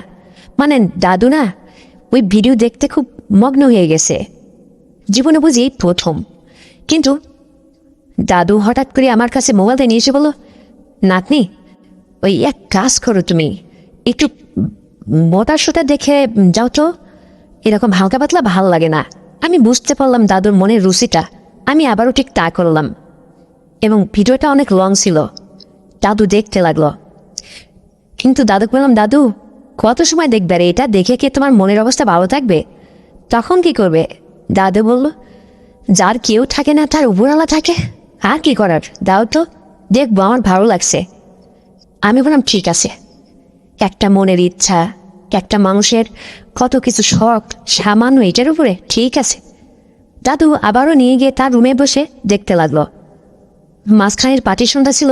মানে দাদু না ওই ভিডিও দেখতে খুব মগ্ন হয়ে গেছে, জীবনে বুঝি প্রথম। কিন্তু দাদু হঠাৎ করে আমার কাছে মোবাইলটা নিয়ে এসে বলল, নাতনি ওই এক কাজ করো, তুমি একটু মোটা সোটা দেখে যাও তো, এরকম হালকা পাতলা ভাল লাগে না। আমি বুঝতে পারলাম দাদুর মনের রুচিটা, আমি আবারও ঠিক তা করলাম, এবং ভিডিওটা অনেক লং ছিল। দাদু দেখতে লাগলো, কিন্তু দাদুকে বললাম, দাদু কত সময় দেখবে, আর এটা দেখে কি তোমার মনের অবস্থা ভালো থাকবে? তখন কি করবে? দাদু বলল, যার কেউ থাকে না তার উপরওয়ালা থাকে, আর কি করার, দাও তো দেখবো, আমার ভালো লাগছে। আমি বললাম, ঠিক আছে। একটা মনের ইচ্ছা, একটা মানুষের কত কিছু শখ, সামান্য এটার উপরে, ঠিক আছে। দাদু আবারও নিয়ে গিয়ে তার রুমে বসে দেখতে লাগলো। মাঝখানের পার্টিশনটা ছিল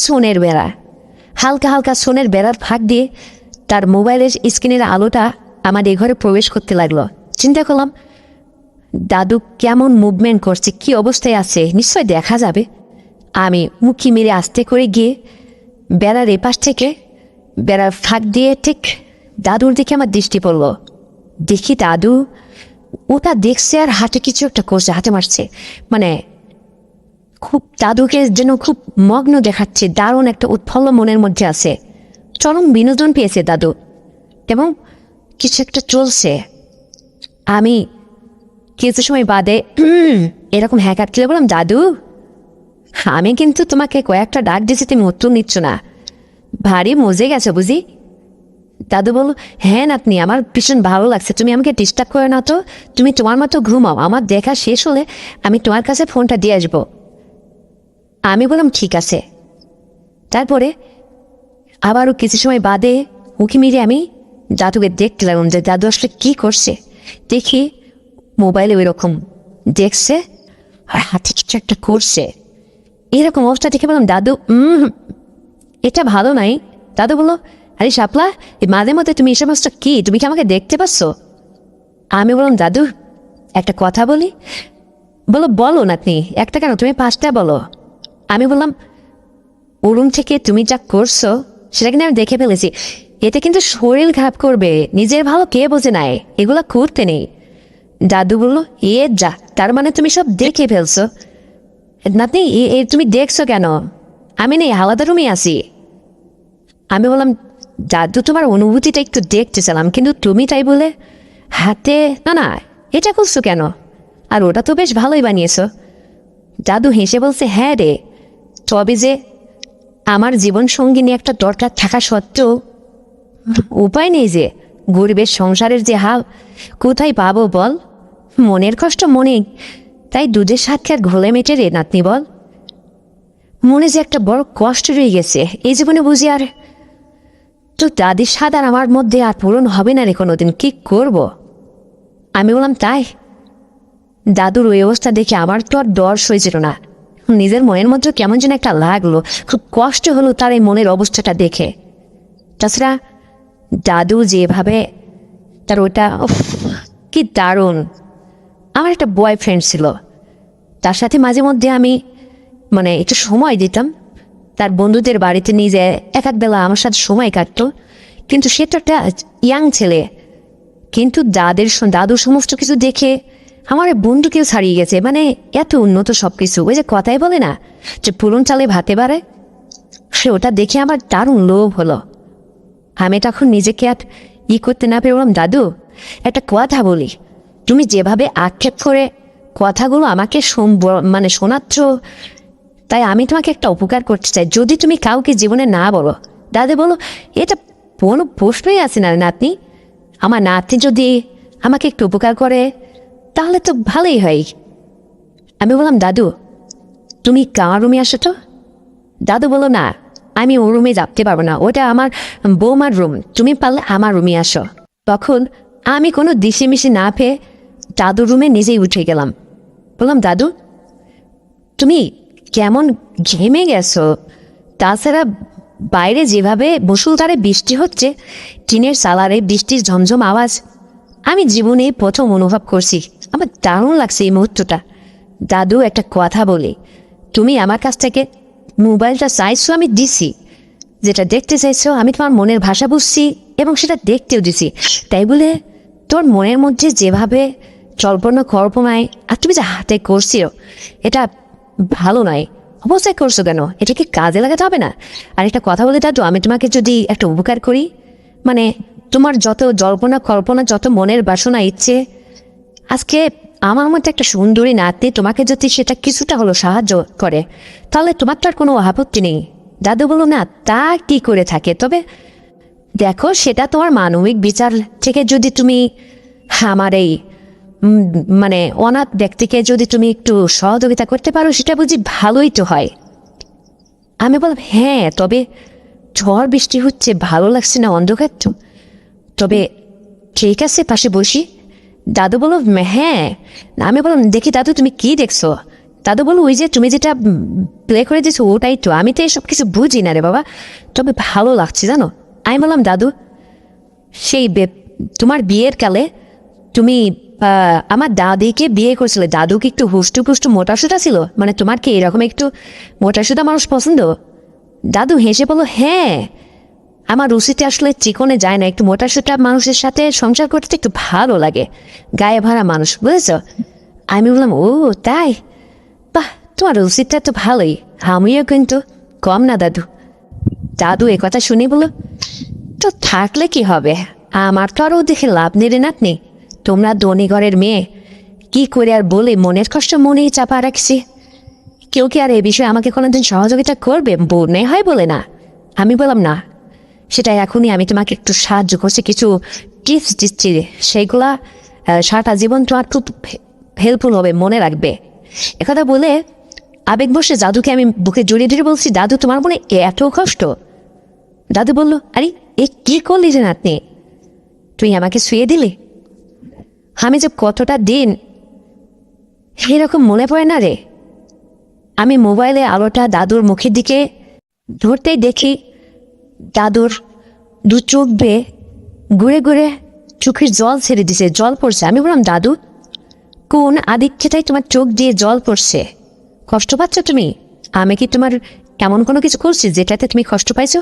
সোনের বেড়া, হালকা হালকা সোনের বেড়ার ফাঁক দিয়ে তার মোবাইলের স্ক্রিনের আলোটা আমার এই ঘরে প্রবেশ করতে লাগলো। চিন্তা করলাম, দাদু কেমন মুভমেন্ট করছে, কি অবস্থায় আছে, নিশ্চয় দেখা যাবে। আমি মুখি মেরে আস্তে করে গিয়ে বেড়ার এপাশ থেকে বেড়ার ফাঁক দিয়ে ঠিক দাদুর দিকে আমার দৃষ্টি পড়ল। দেখি দাদু ওটা দেখছে আর হাতে কিছু একটা করছে, হাতে মারছে, মানে খুব দাদুকে যেন খুব মগ্ন দেখাচ্ছে, দারুণ একটা উৎফুল্ল মনের মধ্যে আছে, চরম বিনোদন পেয়েছে দাদু, এবং কিছু একটা চলছে। আমি কিছু সময় বাদে এরকম হ্যাকার খেলে বললাম, দাদু আমি কিন্তু তোমাকে কয়েকটা ডাক দিয়েছি, তুমি উত্তর নিচ্ছ না, ভারী মজে গেছে বুঝি। দাদু বলল, হ্যাঁ নাতনি, আমার ভীষণ ভালো লাগছে, তুমি আমাকে ডিস্টার্ব করে না তো, তুমি তোমার মতো ঘুমাও, আমার দেখা শেষ হলে আমি তোমার কাছে ফোনটা দিয়ে আসবো। আমি বললাম, ঠিক আছে। তারপরে আবারও কিছু সময় বাদে উঁকি মেরে আমি দাদুকে দেখতে লাগলাম যে দাদু আসলে কী করছে। দেখি মোবাইলে ওই রকম দেখছে আর হাতে কিছু একটা করছে, এরকম অবস্থা দেখে বললাম, দাদু এটা ভালো নাই। দাদু বললো, আরে শাপলা, এই মাঝে মধ্যে তুমি এই সমস্ত কি, তুমি কি আমাকে দেখতে পাচ্ছ? আমি বললাম, দাদু একটা কথা বলি। বলো, বলো নাতনি, একটা কেন, তুমি 5টা বলো। আমি বললাম, ওরুম থেকে তুমি যা করছো সেটা কিন্তু আমি দেখে ফেলেছি, এতে কিন্তু শরীর খারাপ করবে, নিজের ভালো কে বোঝে নাই, এগুলো করতে নেই। দাদু বললো, যা, তার মানে তুমি সব দেখে ফেলছো? নাতনি, তুমি দেখছো কেন? আমি নেই, আলাদা রুমে আছি। আমি বললাম, দাদু তোমার অনুভূতিটা একটু দেখতে চালাম, কিন্তু তুমি তাই বলে হাতে না না এটা করছো কেন? আর ওটা তো বেশ ভালোই বানিয়েছো। দাদু হেসে বলছে, হ্যাঁ রে, তবে যে আমার জীবন সঙ্গিনী একটা দরকার থাকা সত্ত্বেও উপায় নেই, যে গরিবের সংসারের যে হাল, কোথায় পাবো বল? মনের কষ্ট মনেই, তাই দুধের সাথে আর ঘোলে মেটে রে নাতনি বল। মনে যে একটা বড় কষ্ট রয়ে গেছে এই জীবনে বুঝি, আর তো দাদির স্বাদ আর আমার মধ্যে আর পূরণ হবে না রে কোনোদিন, কি করব? আমি বললাম, তাই? দাদুর ওই অবস্থা দেখে আমার তো আর ডর সইছিল না, নিজের মনের মধ্যে কেমন যেন একটা লাগলো, খুব কষ্ট হলো তার এই মনের অবস্থাটা দেখে। তাছাড়া দাদু যেভাবে তার ওটা, কি দারুণ। আমার একটা বয়ফ্রেন্ড ছিল, তার সাথে মাঝে মধ্যে আমি একটু সময় দিতাম, তার বন্ধুদের বাড়িতে নিয়ে যায় এক এক বেলা আমার সাথে সময় কাটতো। কিন্তু সে তো একটা ইয়াং ছেলে, কিন্তু দাদুর সমস্ত কিছু দেখে আমার বন্ধুকেও ছাড়িয়ে গেছে, এত উন্নত সব কিছু। ওই যে কথাই বলে না যে পুরন চালে ভাতে বাড়ে, সে ওটা দেখে আমার দারুণ লোভ হলো। আমি তখন নিজেকে আর করতে না পেরে বললাম, দাদু একটা কথা বলি, তুমি যেভাবে আক্ষেপ করে কথাগুলো আমাকে শোনাচ্ছ, তাই আমি তোমাকে একটা উপকার করতে চাই, যদি তুমি কাউকে জীবনে না বলো। দাদু বলো, এটা কোনো প্রশ্নই আছে না নাতনি, আমার নাতনি যদি আমাকে একটু উপকার করে তাহলে তো ভালোই হয়। আমি বললাম, দাদু তুমি কার রুমে আসো তো? দাদু বলো, না আমি ও রুমে যাতে পারবো না, ওটা আমার বৌমার রুম, তুমি পারলে আমার রুমে আসো। তখন আমি কোনো দিশিমিশি না পেয়ে দাদুর রুমে নিজেই উঠে গেলাম। বললাম, দাদু তুমি কেমন ঘেমে গেছো, তাছাড়া বাইরে যেভাবে মুষলধারে বৃষ্টি হচ্ছে, টিনের সালারে বৃষ্টির ঝমঝম আওয়াজ আমি জীবনে প্রথম অনুভব করছি। আমার দারুণ লাগছে এই মুহূর্তটা। দাদু একটা কথা বলি, তুমি আমার কাছ থেকে মোবাইলটা চাইছো, আমি দিছি, যেটা দেখতে চাইছো আমি তোমার মনের ভাষা বুঝছি এবং সেটা দেখতেও দিছি, তাই বলে তোর মনের মধ্যে যেভাবে জল্পনা কল্পনায় আর তুমি যে হাতে করছিও, এটা ভালো নয়। অবশ্যই করছো কেন? এটা কি কাজে লাগাতে হবে না? আর একটা কথা বলে দাদু, আমি তোমাকে যদি একটা উপকার করি, তোমার যত জল্পনা কল্পনা, যত মনের বাসনা ইচ্ছে, আজকে আমার মতো একটা সুন্দরী নাতনি তোমাকে যদি সেটা কিছুটা হলো সাহায্য করে, তাহলে তোমার তো আর কোনো আপত্তি নেই। দাদু বলো, না তা কি করে থাকে, তবে দেখো সেটা তোমার মানবিক বিচার থেকে যদি তুমি আমার এই অনাথ ব্যক্তিকে যদি তুমি একটু সহযোগিতা করতে পারো, সেটা বুঝি ভালোই তো হয়। আমি বললাম, হ্যাঁ, তবে ঝড় বৃষ্টি হচ্ছে, ভালো লাগছে না, অন্ধকার তো, তবে ঠিক আছে পাশে বসি। দাদু বলল, হ্যাঁ। আমি বললাম, দেখি দাদু তুমি কি দেখছো? দাদু বলল, ওই যে তুমি যেটা প্লে করে দিচ্ছ ওটাই তো। আমি তো এসব কিছু বুঝি না রে বাবা, তবে ভালো লাগছে জানো। আমি বললাম, দাদু সেই তোমার বিয়ের কালে তুমি আমার দাদিকে বিয়ে করেছিলে, দাদু কি একটু হুষ্টু পুষ্টু মোটাসোটা ছিল, তোমার কি এরকম একটু মোটাসোটা মানুষ পছন্দ? দাদু হেসে বলল, হ্যাঁ, আমার রুচিতে আসলে চিকনে যায় না, একটু মোটাসোটা মানুষের সাথে সংসার করতে একটু ভালো লাগে, গায়ে ভরা মানুষ, বুঝেছ? আমি বললাম, ও তাই, বাহ, তোমার রুচিটা তো ভালোই, আমিও কিন্তু কম না দাদু। দাদু এ কথা শুনে বলল, তো থাকলে কি হবে, আমার তো আরও দেখে লাভ নেই নাতনি, তোমরা ধনী ঘরের মেয়ে, কি করে আর বলে মনের কষ্ট মনেই চাপা রাখছি। কেউ কি আর এ বিষয়ে আমাকে কোনোদিন সহযোগিতা করবে মনে হয় বলে না? আমি বললাম, না, সেটা এখনই আমি তোমাকে একটু সাহায্য করছি, কিছু টিপস দিচ্ছি, সেইগুলা সারাটা জীবন তোমার খুব হেল্পফুল হবে, মনে রাখবে। একথা বলে আবেগ বসে দাদুকে আমি বুকে জড়িয়ে ধরে বলছি, দাদু তোমার মনে এত কষ্ট? দাদু বলল, আরে এ কি করলি যে নাতনি, তুই আমাকে শুয়ে দিলি? আমি যে কতটা দিন এরকম মনে পড়ে না রে। আমি মোবাইলে আলোটা দাদুর মুখের দিকে ধরতেই দেখি দাদুর দু চোখ বেয়ে ঘুরে ঘুরে চোখের জল ছেড়ে দিছে, জল পড়ছে। আমি বললাম, দাদু কোন আদিক্ষেতায় তোমার চোখ দিয়ে জল পড়ছে, কষ্ট পাচ্ছ তুমি? আমি কি তোমার এমন কোনো কিছু করছি যেটাতে তুমি কষ্ট পাইছো?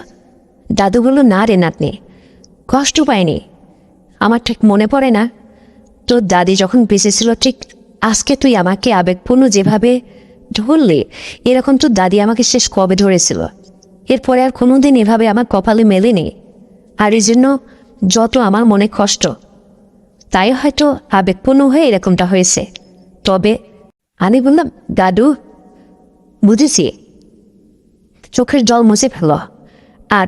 দাদু বলল, না রে নাতনি, কষ্ট পাইনি, আমার ঠিক মনে পড়ে না, তোর দাদি যখন বেঁচে ছিল ঠিক আজকে তুই আমাকে আবেগপূর্ণ যেভাবে ধরলি, এরকম তোর দাদি আমাকে শেষ কবে ধরেছিল। এরপরে আর কোনোদিন এভাবে আমার কপালে মেলেনি। আর এই জন্য যত আমার মনে কষ্ট, তাই হয়তো আবেগপূর্ণ হয়ে এরকমটা হয়েছে। তবে আমি বললাম, দাদু বুঝেছি, চোখের জল মুছে ফেল। আর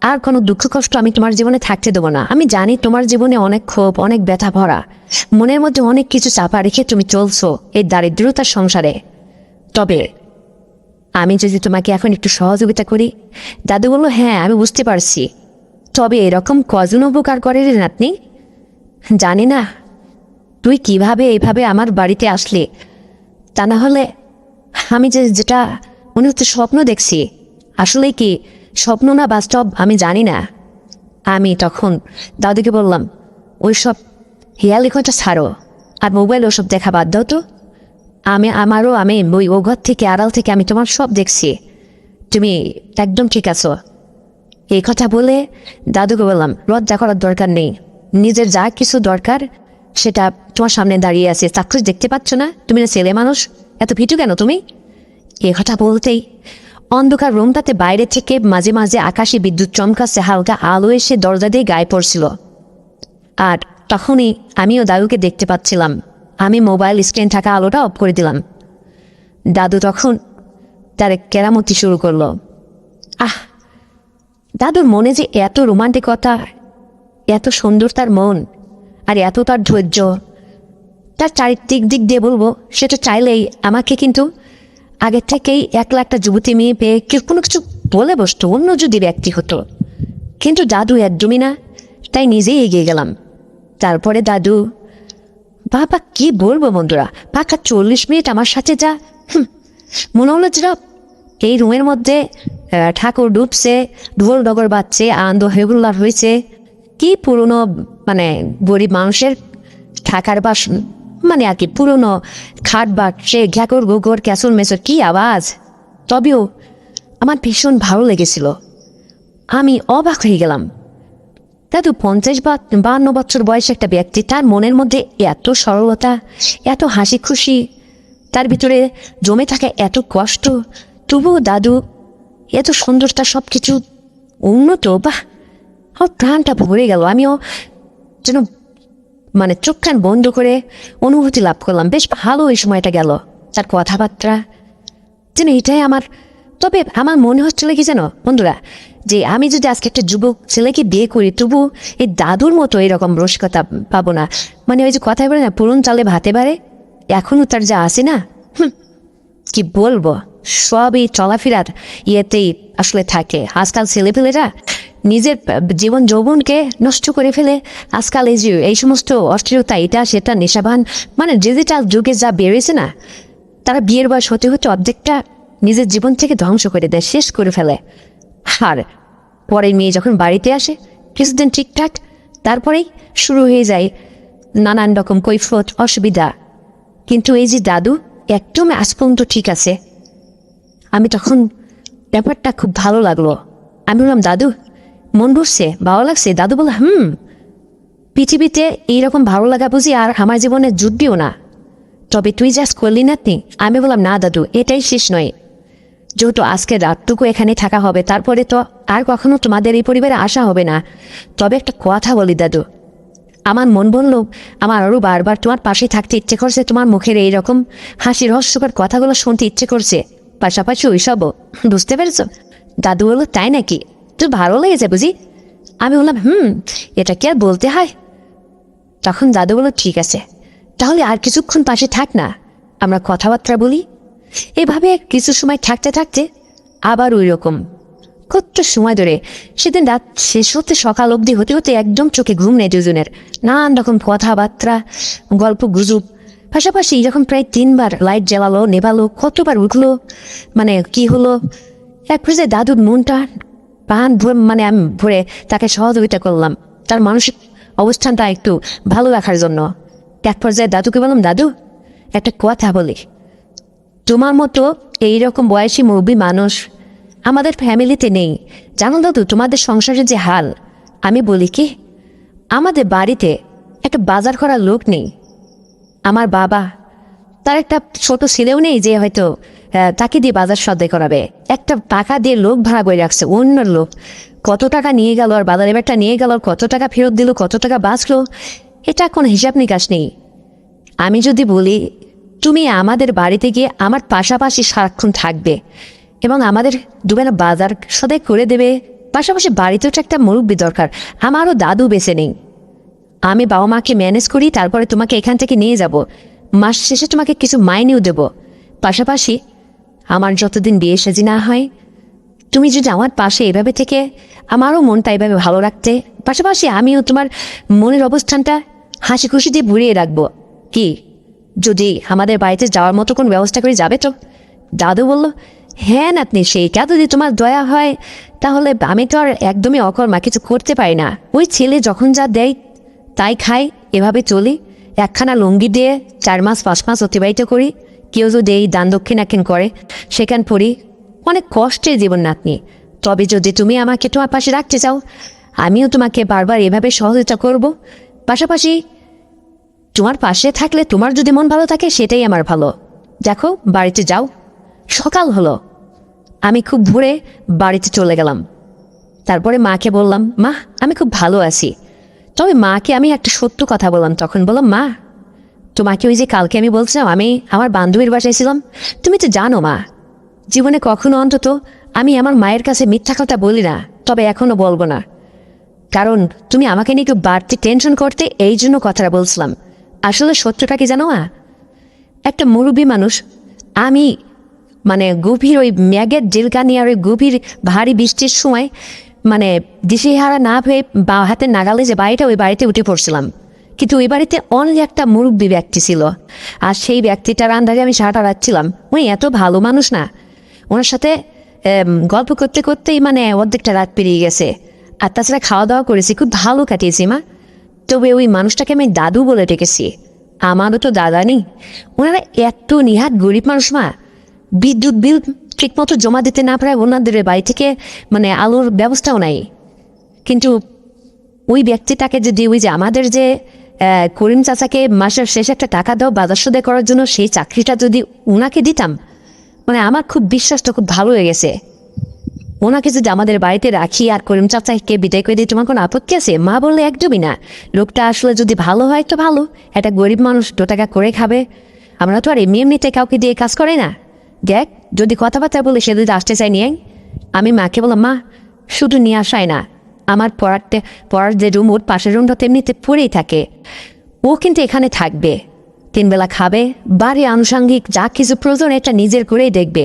আর কোনো দুঃখ কষ্ট আমি তোমার জীবনে থাকতে দেবো না। আমি জানি তোমার জীবনে অনেক ক্ষোভ, অনেক ব্যথা ভরা, মনের মধ্যে অনেক কিছু চাপা রেখে তুমি চলছো এই দারিদ্রতার সংসারে। তবে আমি যদি তোমাকে এখন একটু সহযোগিতা করি। দাদু বলল, হ্যাঁ আমি বুঝতে পারছি, তবে এরকম কজন উপকার করে রে নাতনি। জানি না তুই কিভাবে এইভাবে আমার বাড়িতে আসলি, তা না হলে আমি যেটা মনে হচ্ছে স্বপ্ন দেখছি, আসলে কি স্বপ্ন না বাস্তব আমি জানি না। আমি তখন দাদুকে বললাম, ওইসব হেয়ালি কথা ছাড়ো, আর মোবাইল ওসব দেখা বাদ দাও তো। আমি ওই ও ঘর থেকে আড়াল থেকে আমি তোমার সব দেখছি, তুমি একদম ঠিক আছো। এই কথা বলে দাদুকে বললাম, লজ্জা করার দরকার নেই, নিজের যা কিছু দরকার সেটা তোমার সামনে দাঁড়িয়ে আছে, চাক্ষুষ দেখতে পাচ্ছ না? তুমি না ছেলে মানুষ, এত ভিটু কেন তুমি? এ কথা বলতেই অন্ধকার রুমটাতে বাইরে থেকে মাঝে মাঝে আকাশে বিদ্যুৎ চমকাচ্ছে, হালকা আলো এসে দরজা দিয়ে গায়ে পড়ছিল। আর তখনই আমিও দাদুকে দেখতে পাচ্ছিলাম। আমি মোবাইল স্ক্রিন থাকা আলোটা অফ করে দিলাম। দাদু তখন তার কেরামতি শুরু করলো। দাদুর মনে যে এত রোমান্টিকতা, এত সুন্দর তার মন, আর এত তার ধৈর্য, তার চারিদিক দিক দিয়ে বলবো সেটা চাইলেই আমাকে কিন্তু আগের থেকেই 1 লাখটা যুবতী মেয়ে পেয়ে কোনো কিছু বলে বসতো, অন্য যদি ব্যক্তি হতো। কিন্তু দাদু একদমই না, তাই নিজেই এগিয়ে গেলাম। তারপরে দাদু, বাবা কি বলবো বন্ধুরা, পাকা 40 মিনিট আমার সাথে যা মনে হলো যেন এই রুমের মধ্যে ঠাকুর ডুবছে, ঢোল ডগর বাজছে, আনন্দ হেগুল্লার হয়েছে। কি পুরনো মানে গরিব মানুষের থাকার বাস, মানে আর কি পুরনো খাট বাজছে, ঘ্যাকর গোগর ক্যাসল মেসর, কি আওয়াজ। তবেও আমার ভীষণ ভালো লেগেছিল, আমি অবাক হয়ে গেলাম। দাদু 50-52 বছর বয়সে একটা ব্যক্তি, তার মনের মধ্যে এত সরলতা, এত হাসি খুশি, তার ভিতরে জমে থাকা এত কষ্ট, তবুও দাদু এত সুন্দরতা, সব কিছু উন্নত। বাহ, আমার প্রাণটা ভরে গেল। আমিও যেন মানে চোখ কান বন্ধ করে অনুভূতি লাভ করলাম। বেশ ভালো এই সময়টা গেল, তার কথাবার্তা যেন এটাই আমার। তবে আমার মনে হচ্ছিল কি যেন বন্ধুরা, যে আমি যদি আজকে একটা যুবক ছেলেকে বিয়ে করি, তবু এই দাদুর মতো এরকম রসিকতা পাবো না। মানে ওই যে কথাই বলে না, পুরন চালে ভাতে বাড়ে, এখনও তার যা আসে না, কি বলবো, সবই চলাফেরার ইয়েতেই আসলে থাকে। আজকাল ছেলেপেলেরা নিজের জীবন যৌবনকে নষ্ট করে ফেলে। আজকাল এই সমস্ত অস্থিরতা, এটা সেটা, নেশাবান, মানে ডিজিটাল যুগে যা বেড়েছে না, তারা বিয়ের বয়স হতে হতে অর্ধেকটা নিজের জীবন থেকে ধ্বংস করে দেয়, শেষ করে ফেলে। আর পরের মেয়ে যখন বাড়িতে আসে কিছুদিন ঠিকঠাক, তারপরেই শুরু হয়ে যায় নানান রকম কৈফিয়ত, অসুবিধা। কিন্তু এই যে দাদু একদম আজ পর্যন্ত ঠিক আছে। আমি তখন ব্যাপারটা খুব ভালো লাগলো। আমি বললাম, দাদু মন বসছে, ভালো লাগছে? দাদু বলল, পৃথিবীতে এইরকম ভালো লাগা বুঝি আর আমার জীবনে জুটবিও না, তবে তুই জাস্ট করলি না তুই। আমি বললাম, না দাদু, এটাই শেষ নয়। যেহেতু আজকে রাতটুকু এখানে থাকা হবে, তারপরে তো আর কখনো তোমাদের এই পরিবারে আসা হবে না। তবে একটা কথা বলি দাদু, আমার মন বলল আমার আরও বারবার তোমার পাশে থাকতে ইচ্ছে করছে, তোমার মুখের এইরকম হাসি রহস্যকর কথাগুলো শুনতে ইচ্ছে করছে, পাশাপাশি ওইসবও। বুঝতে পেরেছ? দাদু বলল, তাই নাকি? তুই ভালো লেগেছে বুঝি? আমি বললাম, এটা কি আর বলতে হয়। তখন দাদু বলল, ঠিক আছে, তাহলে আর কিছুক্ষণ পাশে থাক না, আমরা কথাবার্তা বলি। এভাবে কিছু সময় থাকতে থাকতে আবার ওই রকম কত সময় ধরে, সেদিন রাত শেষ হতে সকাল অবধি হতে হতে একদম চোখে ঘুম নেই দুজনের। নানান রকম কথাবার্তা, গল্প গুজব, পাশাপাশি এরকম প্রায় 3বার লাইট জ্বালালো, নেভালো, কতবার উঠলো, মানে কি হলো। এক পর্যায়ে দাদুর মনটা প্রাণ মানে আমি ভরে তাকে সহযোগিতা করলাম তার মানসিক অবস্থানটা একটু ভালো রাখার জন্য। এক পর্যায়ে দাদুকে বললাম, দাদু একটা কথা বলি, তোমার মতো এইরকম বয়সী মুরব্বী মানুষ আমাদের ফ্যামিলিতে নেই, জানো দাদু? তোমাদের সংসারের যে হাল, আমি বলি কি, আমাদের বাড়িতে একটা বাজার করার লোক নেই। আমার বাবা, তার একটা ছোট ছেলেও নেই যে হয়তো তাকে দিয়ে বাজার সদাই করাবে। একটা টাকা দিয়ে লোক ভাড়া করে রাখছে, অন্য লোক কত টাকা নিয়ে গেল আর বাজারে ব্যাগটা নিয়ে গেল, কত টাকা ফেরত দিল, কত টাকা বাঁচলো, এটা কোনো হিসাব নিকাশ নেই। আমি যদি বলি তুমি আমাদের বাড়িতে গিয়ে আমার পাশাপাশি সারাক্ষণ থাকবে এবং আমাদের দুবেলা বাজার সদাই করে দেবে, পাশাপাশি বাড়িতেও একটা মুরব্বি দরকার, আমারও দাদু বেঁচে নেই, আমি বাবা মাকে ম্যানেজ করি, তারপরে তোমাকে এখান থেকে নিয়ে যাব, মাস শেষে তোমাকে কিছু মাইনেও দেব, পাশাপাশি আমার যতদিন বিয়ে সাজি না হয় তুমি যদি আমার পাশে এভাবে থেকে আমারও মনটা এভাবে ভালো রাখতে, পাশাপাশি আমিও তোমার মনের অবস্থানটা হাসি খুশি দিয়ে ভরিয়ে রাখবো, কি যদি আমাদের বাড়িতে যাওয়ার মতো কোনো ব্যবস্থা করে যাবে তো? দাদু বলল, হ্যাঁ নাতনি, সেইটা যদি তোমার দয়া হয় তাহলে, আমি তো আর একদমই অকর্মা, কিছু করতে পারি না, ওই ছেলে যখন যা দেয় তাই খাই, এভাবে চলি, একখানা লুঙ্গি দিয়ে 4 মাস 5 মাস অতিবাহিত করি, কেউ যদি এই দান দক্ষিণাক্ষিণ করে সেখান পড়ি, অনেক কষ্টের জীবন নাতনি। তবে যদি তুমি আমাকে তোমার পাশে রাখতে চাও, আমিও তোমাকে বারবার এভাবে সহযোগিতা করব, পাশাপাশি তোমার পাশে থাকলে তোমার যদি মন ভালো থাকে সেটাই আমার ভালো। দেখো বাড়িতে যাও। সকাল হলো, আমি খুব ভোরে বাড়িতে চলে গেলাম। তারপরে মাকে বললাম, মা আমি খুব ভালো আছি। তবে মাকে আমি একটা সত্য কথা বললাম, তখন বললাম, মা তোমাকে ওই যে কালকে আমি বলছিলাম আমি আমার বান্ধবীর বাসায় ছিলাম, তুমি তো জানো মা, জীবনে কখনো অন্তত আমি আমার মায়ের কাছে মিথ্যা কথা বলি না, তবে এখনো বলবো না, কারণ তুমি আমাকে নিয়ে একটু বাড়তি টেনশন করতে, এই জন্য কথাটা বলছিলাম। আসলে সত্যটা কি জানো মা, একটা মুরব্বী মানুষ, আমি মানে গভীর ওই ম্যাগের জেলকানি আর ওই গভীর ভারী বৃষ্টির সময় মানে দিশেহারা না হয়ে বা হাতে নাগালে যে বাড়িটা, ওই বাড়িতে উঠে পড়ছিলাম, কিন্তু ওই বাড়িতে অনলি একটা মুরব্বী ব্যক্তি ছিল, আর সেই ব্যক্তিটার আন্ডারে আমি সারাটা রাখছিলাম। উনি এত ভালো মানুষ না, ওনার সাথে গল্প করতে করতেই মানে অর্ধেকটা রাত পেরিয়ে গেছে, আর তাছাড়া খাওয়া দাওয়া করেছি, খুব ভালো কাটিয়েছি মা। তবে ওই মানুষটাকে আমি দাদু বলে ডেকেছি, আমারও তো দাদা নেই। ওনারা এত নিহাত গরিব মানুষ মা, বিদ্যুৎ বিল ঠিকমতো জমা দিতে না পারে, ওনাদের বাড়ি থেকে মানে আলোর ব্যবস্থাও নাই। কিন্তু ওই ব্যক্তিটাকে যদি ওই যে আমাদের যে করিম চাচাকে মাসের শেষে একটা টাকা দাও বাজার সদাই করার জন্য, সেই চাকরিটা যদি ওনাকে দিতাম, মানে আমার খুব বিশ্বাসটা খুব ভালো হয়ে গেছে। ওনাকে যদি আমাদের বাড়িতে রাখি আর করিম চাচাকে বিদায় করে দিই, তোমার কোনো আপত্তি আছে? মা বললে, একদমই না, লোকটা আসলে যদি ভালো হয় তো ভালো, একটা গরিব মানুষ 2 টাকা করে খাবে, আমরা তো আর এমনি এমনিতে কাউকে দিয়ে কাজ করে না। দেখ যদি কথাবার্তা বলে সে যদি আসতে চাই নিয়ে, আমি মাকে বললাম, মা শুধু নিয়ে আসাই না, আমার পড়ার যে রুম, ওর পাশের রুমটা তেমনিতে পড়েই থাকে, ও কিন্তু এখানে থাকবে, 3 বেলা খাবে, বাড়ি আনুষঙ্গিক যা কিছু প্রয়োজন এটা নিজের করেই দেখবে।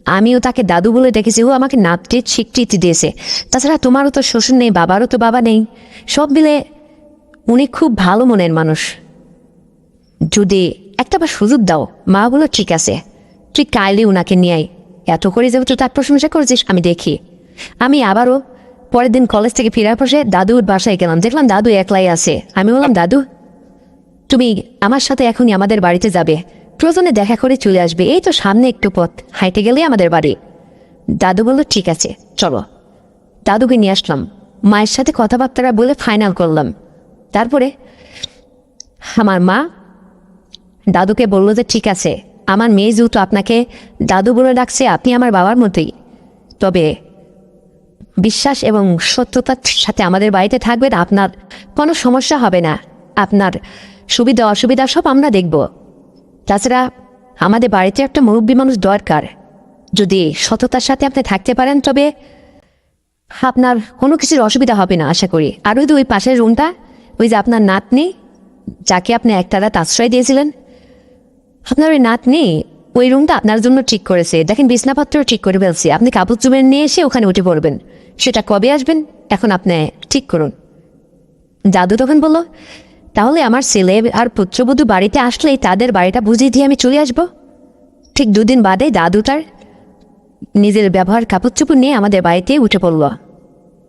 আমিও তাকে দাদু বলে ডেকেছি, ও আমাকে নাতির স্বীকৃতি দিয়েছে। তাছাড়া তোমারও তো শ্বশুর নেই, বাবারও তো বাবা নেই, সব মিলে উনি খুব ভালো মনের মানুষ, যদি একটা বার সুযোগ দাও। মা বলো, ঠিক আছে, তুই কাইলে উনাকে নিয়ে আয়, এত করে যেহেতু তার প্রশংসা করছিস আমি দেখি। আমি আবারও পরের দিন কলেজ থেকে ফেরার পরে দাদুর বাসায় গেলাম, দেখলাম দাদু একলাই আছে। আমি বললাম, দাদু তুমি আমার সাথে এখনই আমাদের বাড়িতে যাবে, প্রয়োজনে দেখা করে চলে আসবে, এই তো সামনে একটু পথ হাইটে গেলেই আমাদের বাড়ি। দাদু বলল, ঠিক আছে চলো। দাদুকে নিয়ে আসলাম, মায়ের সাথে কথাবার্তা বলে ফাইনাল করলাম। তারপরে আমার মা দাদুকে বলল যে, ঠিক আছে, আমার মেয়ে যেহেতু আপনাকে দাদু বলে ডাকছে, আপনি আমার বাবার মতোই, তবে বিশ্বাস এবং সত্যতার সাথে আমাদের বাড়িতে থাকবেন, আপনার কোনো সমস্যা হবে না, আপনার সুবিধা অসুবিধা সব আমরা দেখব। তাছাড়া আমাদের বাড়িতে একটা মুরব্বী মানুষ দরকার, যদি সততার সাথে আপনি থাকতে পারেন তবে আপনার কোনো কিছুর অসুবিধা হবে না আশা করি। আর ওই পাশের রুমটা, ওই যে আপনার নাতনি যাকে আপনি একটা রাত আশ্রয় দিয়েছিলেন, আপনার ওই নাতনি ওই রুমটা আপনার জন্য ঠিক করেছে, দেখেন বিছনাপত্র ঠিক করে ফেলছি, আপনি কাপড় চুপড় নিয়ে এসে ওখানে উঠে পড়বেন, সেটা কবে আসবেন এখন আপনি ঠিক করুন। দাদু তখন বলল, তাহলে আমার ছেলে আর পুত্রবধূ বাড়িতে আসলেই তাদের বাড়িটা বুঝিয়ে দিয়ে আমি চলে আসব। ঠিক 2 দিন বাদে দাদু তার নিজের ব্যবহার কাপড় চুপড় নিয়ে আমাদের বাড়িতে উঠে পড়ল।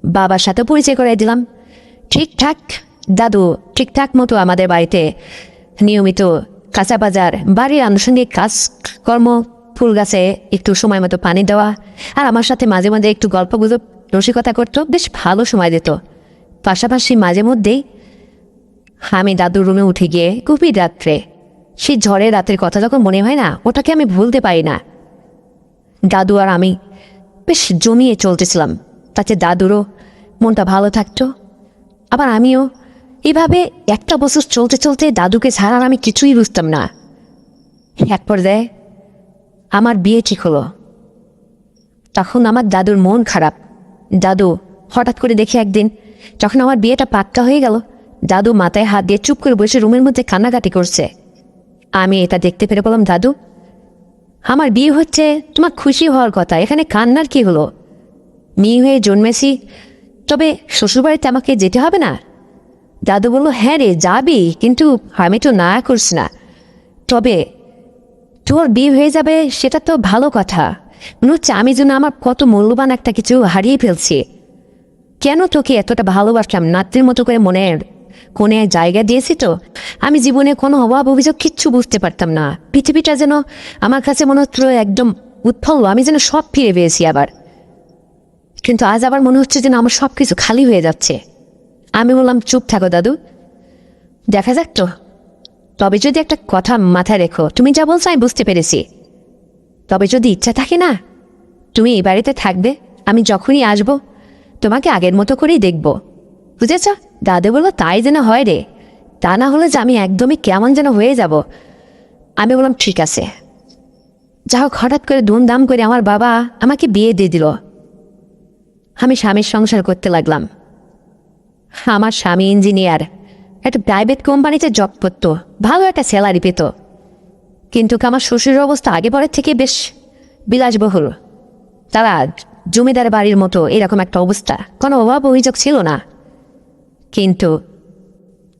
বাবার সাথে পরিচয় করাই দিলাম। ঠিকঠাক দাদু ঠিকঠাক মতো আমাদের বাড়িতে নিয়মিত কাঁচা বাজার, বাড়ির আনুষঙ্গিক কাজকর্ম, ফুল গাছে একটু সময় মতো পানি দেওয়া, আর আমার সাথে মাঝে মাঝে একটু গল্প গুজব রসিকতা করতো, বেশ ভালো সময় দিত। পাশাপাশি মাঝে মধ্যেই আমি দাদুর রুমে উঠে গিয়ে গভীর রাত্রে সেই ঝড়ের রাতের কথা যখন মনে হয় না, ওটাকে আমি ভুলতে পারি না। দাদু আর আমি বেশ জমিয়ে চলতেছিলাম, তাতে দাদুরও মনটা ভালো থাকতো, আবার আমিও। এভাবে একটা বছর চলতে চলতে দাদুকে ছাড়া আমি কিছুই বুঝতাম না। এক পর্যায়ে আমার বিয়ে ঠিক হলো। তখন আমার দাদুর মন খারাপ। দাদু হঠাৎ করে দেখে একদিন যখন আমার বিয়েটা পাক্কা হয়ে গেল, দাদু মাথায় হাত দিয়ে চুপ করে বসে রুমের মধ্যে কান্নাকাটি করছে। আমি এটা দেখতে পেরে বললাম, দাদু আমার বিয়ে হচ্ছে, তোমার খুশি হওয়ার কথা, এখানে কান্নার কি হলো? মেয়ে হয়ে জন্মেছি, তবে শ্বশুরবাড়িতে আমাকে যেতে হবে না? দাদু বলল, হ্যাঁ রে যাবি, কিন্তু আমি তো না করছি না। তবে তোর বিয়ে হয়ে যাবে সেটা তো ভালো কথা। মনে হচ্ছে আমি যেন আমার কত মূল্যবান একটা কিছু হারিয়ে ফেলছি। কেন তোকে এতটা ভালোবাসলাম, নাতির মতো করে মনের কোণে জায়গা দিয়েছি তো। আমি জীবনে কোনো অভাব অভিযোগ কিচ্ছু বুঝতে পারতাম না। পৃথিবীটা যেন আমার কাছে মনে হচ্ছিল একদম উৎফুল্ল, আমি যেন সব ফিরে পেয়েছি আবার। কিন্তু আজ আবার মনে হচ্ছে যেন আমার সব কিছু খালি হয়ে যাচ্ছে। আমি বললাম, চুপ থাকো দাদু, দেখা যাক তো। তবে যদি একটা কথা মাথায় রেখো, তুমি যা বলছো আমি বুঝতে পেরেছি, তবে যদি ইচ্ছা থাকে না, তুমি এই বাড়িতে থাকবে। আমি যখনই আসব তোমাকে আগের মতো করেই দেখব, বুঝেছ? দাদু বললো, তাই যেন হয় রে, তা না হলে যে আমি একদমই কেমন যেন হয়ে যাব। আমি বললাম, ঠিক আছে। যা হোক, হঠাৎ করে ধুমধাম করে আমার বাবা আমাকে বিয়ে দিয়ে দিল। আমি স্বামীর সংসার করতে লাগলাম। আমার স্বামী ইঞ্জিনিয়ার, একটা প্রাইভেট কোম্পানিতে জব করতো, ভালো একটা স্যালারি পেত। কিন্তু আমার শ্বশুরের অবস্থা আগে পরের থেকে বেশ বিলাসবহুল। তারা জমিদার বাড়ির মতো এরকম একটা অবস্থা, কোনো অভাব অভিযোগ ছিল না। কিন্তু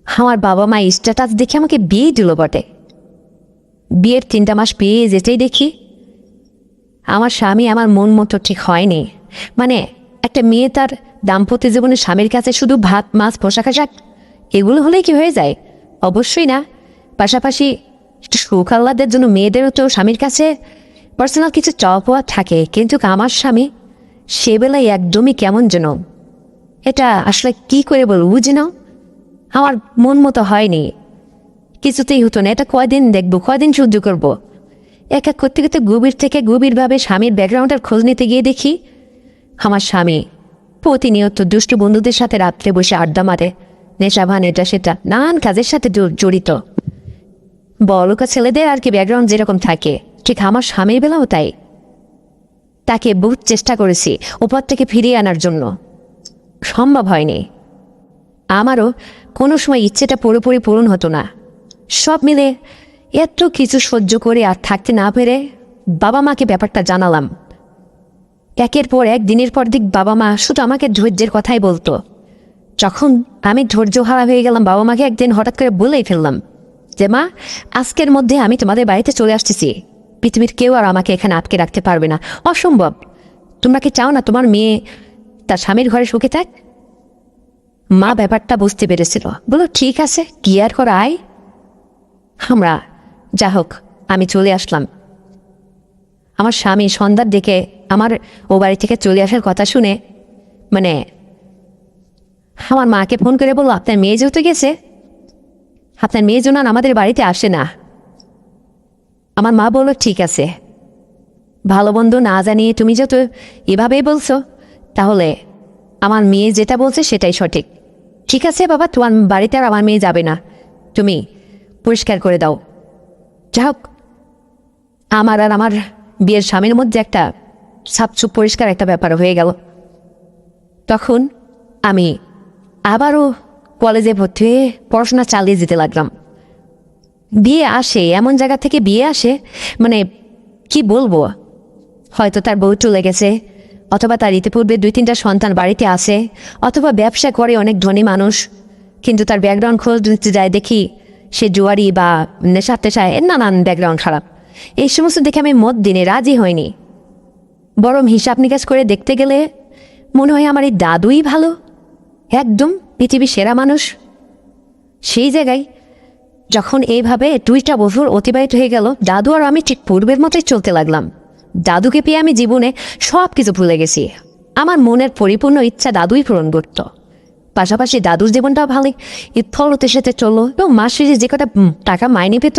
আমার বাবা মা স্ট্যাটাস দেখে আমাকে বিয়ে দিল বটে। বিয়ের 3টা মাস পেয়ে যেতেই দেখি আমার স্বামী আমার মন মতো ঠিক হয়নি। মানে একটা মেয়ে তার দাম্পত্য জীবনে স্বামীর কাছে শুধু ভাত মাছ পোশাক আশাক এগুলো হলেই কি হয়ে যায়? অবশ্যই না। পাশাপাশি একটু সুখ আহ্লাদের জন্য মেয়েদেরও তো স্বামীর কাছে পার্সোনাল কিছু চাওয়া পাওয়া থাকে। কিন্তু আমার স্বামী সে বেলায় একদমই কেমন যেন, এটা আসলে কি করে বলবো, বুঝি না, আমার মন মতো হয়নি, কিছুতেই হতো না। এটা কয়দিন দেখবো, কয়দিন সহ্য করবো? এক এক করতে করতে গভীর থেকে গভীরভাবে স্বামীর ব্যাকগ্রাউন্ডের খোঁজ নিতে গিয়ে দেখি আমার স্বামী প্রতিনিয়ত দুষ্টু বন্ধুদের সাথে রাত্রে বসে আড্ডা মারে, নেশাভান এটা সেটা নানান কাজের সাথে জড়িত। বড়লোকা ছেলেদের আর কি ব্যাকগ্রাউন্ড যেরকম থাকে, ঠিক আমার স্বামীর বেলাও তাই। তাকে বহুত চেষ্টা করেছি উপর থেকে ফিরিয়ে আনার জন্য, সম্ভব হয়নি। আমারও কোনো সময় ইচ্ছেটা পুরোপুরি পূরণ হতো না। সব মিলে এত কিছু সহ্য করে আর থাকতে না পেরে বাবা মাকে ব্যাপারটা জানালাম। একের পর এক, দিনের পর দিন বাবা মা শুধু আমাকে ধৈর্যের কথাই বলতো। যখন আমি ধৈর্য হারা হয়ে গেলাম, বাবা মাকে একদিন হঠাৎ করে বলেই ফেললাম যে, মা আজকের মধ্যে আমি তোমাদের বাড়িতে চলে আসতেছি। পৃথিবীর কেউ আর আমাকে এখানে আটকে রাখতে পারবে না, অসম্ভব। তোমরা কি চাও না তোমার মেয়ে তার স্বামীর ঘরে সুখে থাক? মা ব্যাপারটা বুঝতে পেরেছিল, বলো ঠিক আছে, কি আর করা, আয়। আমরা যা হোক আমি চলে আসলাম। আমার স্বামী সন্ধ্যার দিকে আমার ও বাড়ি থেকে চলে আসার কথা শুনে মানে আমার মাকে ফোন করে বললো, আপনার মেয়ে যেহেতু গেছে, আপনার মেয়ে যেন আমাদের বাড়িতে আসে না। আমার মা বলল, ঠিক আছে, ভালো বন্ধু না জানিয়ে তুমি যেহেতু এভাবেই বলছো, তাহলে আমার মেয়ে যেটা বলছে সেটাই সঠিক। ঠিক আছে বাবা, তোমার বাড়িতে আর আমার মেয়ে যাবে না, তুমি পরিষ্কার করে দাও। যা হোক, আমার আর আমার বিয়ের স্বামীর মধ্যে একটা সাপচুপ পরিষ্কার একটা ব্যাপার হয়ে গেল। তখন আমি আবারও কলেজে ভর্তি হয়ে পড়াশোনা চালিয়ে যেতে লাগলাম। বিয়ে আসে, এমন জায়গা থেকে বিয়ে আসে, মানে কি বলবো, হয়তো তার বউ চলে গেছে, অথবা তার ইতিপূর্বে 2-3টা সন্তান বাড়িতে আসে, অথবা ব্যবসা করে অনেক ধনী মানুষ, কিন্তু তার ব্যাকগ্রাউন্ড খোঁজ নিতে যায় দেখি সে জুয়ারি বা নেশা টেশায়, নানান ব্যাকগ্রাউন্ড খারাপ। এই সমস্ত দেখে আমি মত দিনে রাজি হইনি। বরং হিসাব নিকাশ করে দেখতে গেলে মনে হয় আমার এই দাদুই ভালো, একদম পৃথিবীর সেরা মানুষ। সেই জায়গায় যখন এইভাবে 2টা বছর অতিবাহিত হয়ে গেল, দাদু আর আমি ঠিক পূর্বের মতোই চলতে লাগলাম। দাদুকে পেয়ে আমি জীবনে সব কিছু ভুলে গেছি। আমার মনের পরিপূর্ণ ইচ্ছা দাদুই পূরণ করত। পাশাপাশি দাদুর জীবনটাও ভালোই ইফলতের সাথে চললো এবং মাসে যে কটা টাকা মাইনে পেত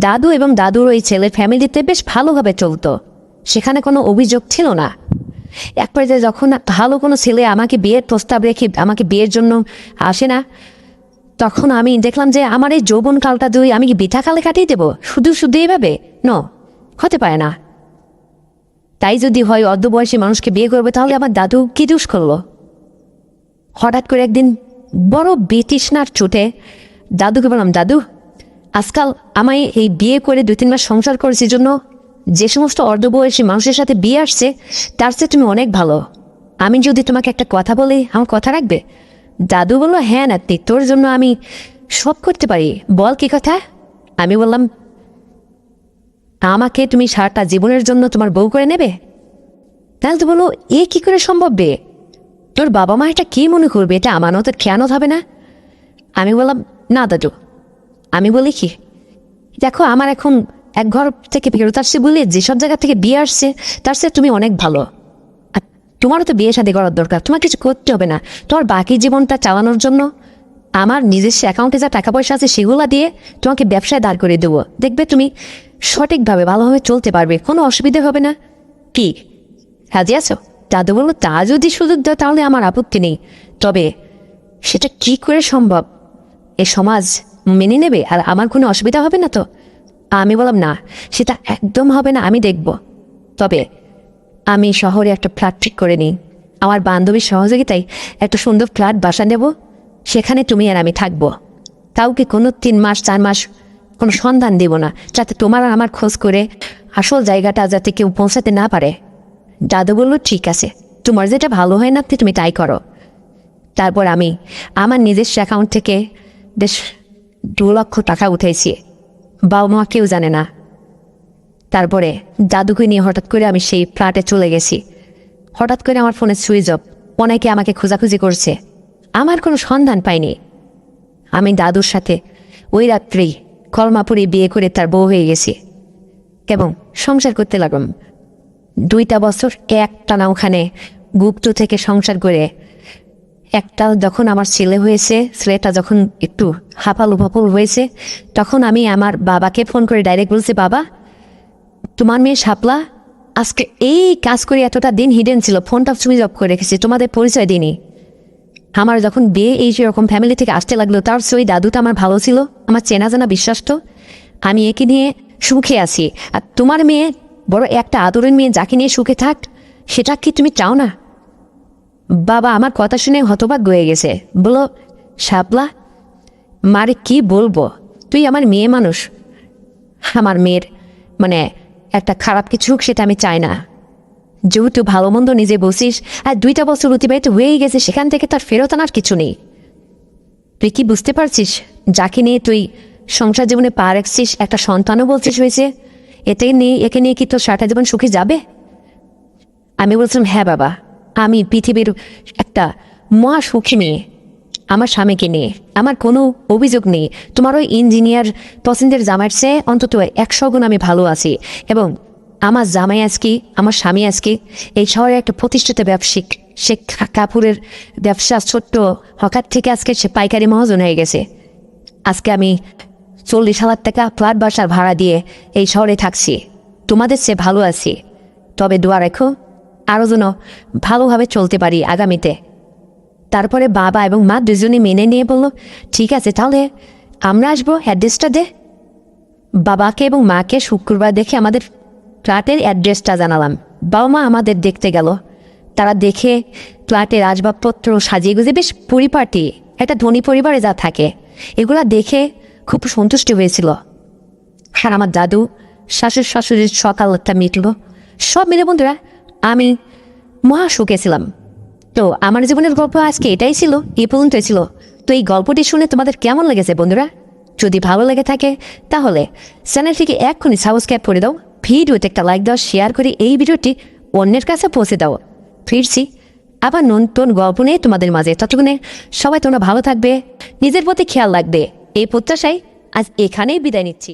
দাদু এবং দাদুর ওই ছেলের ফ্যামিলিতে বেশ ভালোভাবে চলতো, সেখানে কোনো অভিযোগ ছিল না। এক পর্যায়ে যখন ভালো কোনো ছেলে আমাকে বিয়ের প্রস্তাব রেখে আমাকে বিয়ের জন্য আসে না, তখন আমি দেখলাম যে আমার এই যৌবনকালটা আমি কি বৃথা কালে কাটিয়ে দেবো শুধু শুধু এইভাবে? হতে পারে না। তাই যদি হয় অর্ধবয়সী মানুষকে বিয়ে করবে, তাহলে আমার দাদু কি দোষ করলো? হঠাৎ করে একদিন বড় বিতৃষ্ণার চোটে দাদুকে বললাম, দাদু আজকাল আমায় এই বিয়ে করে 2-3 মাস সংসার করেছি জন্য যে সমস্ত অর্ধবয়সী মানুষের সাথে বিয়ে আসছে তার চেয়ে তুমি অনেক ভালো, আমি যদি তোমাকে একটা কথা বলি আমার কথা রাখবে? দাদু বললো, হ্যাঁ নাতি, তোর জন্য আমি সব করতে পারি, বল কি কথা। আমি বললাম, আমাকে তুমি সারাটা জীবনের জন্য তোমার বউ করে নেবে? তাহলে তো বলো, এ কি করে সম্ভব বে? তোর বাবা মা এটা কি মনে করবে? এটা আমানতের খেয়ানত হবে না? আমি বললাম, না দাদু, আমি বলি কি, দেখো আমার এখন এক ঘর থেকে ফেরত আসছে বলে যেসব জায়গা থেকে বিয়ে আসছে তার চেয়ে তুমি অনেক ভালো, আর তোমারও তো বিয়ে শাদী করার দরকার, তোমার কিছু করতে হবে না। তোমার বাকি জীবনটা চালানোর জন্য আমার নিজস্ব অ্যাকাউন্টে যা টাকা পয়সা আছে সেগুলো দিয়ে তোমাকে ব্যবসায় দাঁড় করে দেবো, দেখবে তুমি সঠিকভাবে ভালোভাবে চলতে পারবে, কোনো অসুবিধা হবে না। কি রাজি আছো? দাদু বললো, তা যদি সুযোগ দাও তাহলে আমার আপত্তি নেই, তবে সেটা কি করে সম্ভব? এ সমাজ মেনে নেবে আর আমার কোনো অসুবিধা হবে না তো? আমি বললাম, না সেটা একদম হবে না, আমি দেখব। তবে আমি শহরে একটা ফ্ল্যাট ঠিক করে নিই, আমার বান্ধবীর সহযোগিতায় একটা সুন্দর ফ্ল্যাট বাসা নেব, সেখানে তুমি আর আমি থাকবো। কাউকে কোনো 3 মাস 4 মাস কোনো সন্ধান দেব না, যাতে তোমার আর আমার খোঁজ করে আসল জায়গাটা যাতে কেউ পৌঁছাতে না পারে। দাদু বলল, ঠিক আছে, তোমার যেটা ভালো হয় না তুমি তাই করো। তারপর আমি আমার নিজস্ব অ্যাকাউন্ট থেকে বেশ 2 লক্ষ টাকা উঠেছি, বাবা মা কেউ জানে না। তারপরে দাদুকে নিয়ে হঠাৎ করে আমি সেই ফ্ল্যাটে চলে গেছি। হঠাৎ করে আমার ফোনে সুইচ অফ, অনেকে আমাকে খোঁজাখুঁজি করছে, আমার কোনো সন্ধান পাইনি। আমি দাদুর সাথে ওই রাত্রেই কলমাপুরি বিয়ে করে তার বউ হয়ে গেছি এবং সংসার করতে লাগলাম। 2টা বছর একটানা ওখানে গুপ্ত থেকে সংসার করে একটা যখন আমার ছেলে হয়েছে, ছেলেটা যখন একটু হাঁপালু ফাপালু হয়েছে, তখন আমি আমার বাবাকে ফোন করে ডাইরেক্ট বলছি, বাবা তোমার মেয়ে শাপলা আজকে এই কাজ করে এতটা দিন হিডেন ছিল, ফোনটা সুইচ অফ করে রেখেছি, তোমাদের পরিচয় দিইনি। আমার যখন বিয়ে এই সেরকম ফ্যামিলি থেকে আসতে লাগলো, তার সেই দাদুটা আমার ভালো ছিল, আমার চেনা জানা বিশ্বাস তো, আমি একে নিয়ে সুখে আছি, আর তোমার মেয়ে বড় একটা আদরের মেয়ে যাকে নিয়ে সুখে থাক, সেটা কি তুমি চাও না? বাবা আমার কথা শুনে হতবাক হয়ে গেছে, বলো, শাপলা মারে কি বলবো, তুই আমার মেয়ে মানুষ, আমার মেয়ের একটা খারাপ কিছু হোক সেটা আমি চাই না, যেহেতু ভালো মন্দ নিজে বসিস, আর 2টা বছর অতিবাহিত হয়েই গেছে, সেখান থেকে তার ফেরত আনার কিছু নেই। তুই কি বুঝতে পারছিস, যাকে নিয়ে তুই সংসার জীবনে পা রাখছিস, একটা সন্তানও বলছিস হয়েছে, একে নিয়ে কি তোর সারাটা জীবন সুখে যাবে? আমি বলছিলাম, হ্যাঁ বাবা, আমি পৃথিবীর একটা মহা সুখী মেয়ে, আমার স্বামীকে নিয়ে আমার কোনো অভিযোগ নেই, তোমার ওই ইঞ্জিনিয়ার পছন্দের জামাইয়ের চেয়ে অন্তত 100 গুণ আমি ভালো আছি, এবং আমার জামাই আজকে, আমার স্বামী আজকে এই শহরে একটা প্রতিষ্ঠিত ব্যবসায়িক, সে কাপড়ের ব্যবসা ছোট্ট হকার থেকে আজকে সে পাইকারি মহাজন হয়ে গেছে। আজকে আমি 40,000 টাকা ফ্ল্যাট বাসার ভাড়া দিয়ে এই শহরে থাকছি, তোমাদের চেয়ে ভালো আছি, তবে দোয়া রেখো আরও যেন ভালোভাবে চলতে পারি আগামীতে। তারপরে বাবা এবং মা দুজনে মেনে নিয়ে বলল, ঠিক আছে তাহলে আমরা আসবো, অ্যাড্রেসটা দে। বাবাকে এবং মাকে শুক্রবার দেখে আমাদের ফ্ল্যাটের অ্যাড্রেসটা জানালাম, বাবা মা আমাদের দেখতে গেল, তারা দেখে ফ্ল্যাটের আসবাবপত্র সাজিয়ে গুজিয়ে বেশ পরিপাটি একটা ধনী পরিবারে যা থাকে, এগুলা দেখে খুব সন্তুষ্টি হয়েছিল। আর আমার দাদু শাশুড়ির সকালটা মিটল, সব মিলে বন্ধুরা আমি মহা সুখে ছিলাম। তো আমার জীবনের গল্প আজকে এটাই ছিল, এই পর্যন্তই ছিল। তো এই গল্পটি শুনে তোমাদের কেমন লেগেছে বন্ধুরা? যদি ভালো লেগে থাকে তাহলে চ্যানেলটিকে এক্ষুনি সাবস্ক্রাইব করে দাও, ভিডিওতে একটা লাইক দাও, শেয়ার করে এই ভিডিওটি অন্যের কাছে পৌঁছে দাও। ফিরছি আবার নতুন গল্প নিয়ে তোমাদের মাঝে, ততক্ষণে সবাই তোমরা ভালো থাকবে, নিজের প্রতি খেয়াল রাখবে, এই প্রত্যাশায় আজ এখানেই বিদায় নিচ্ছি।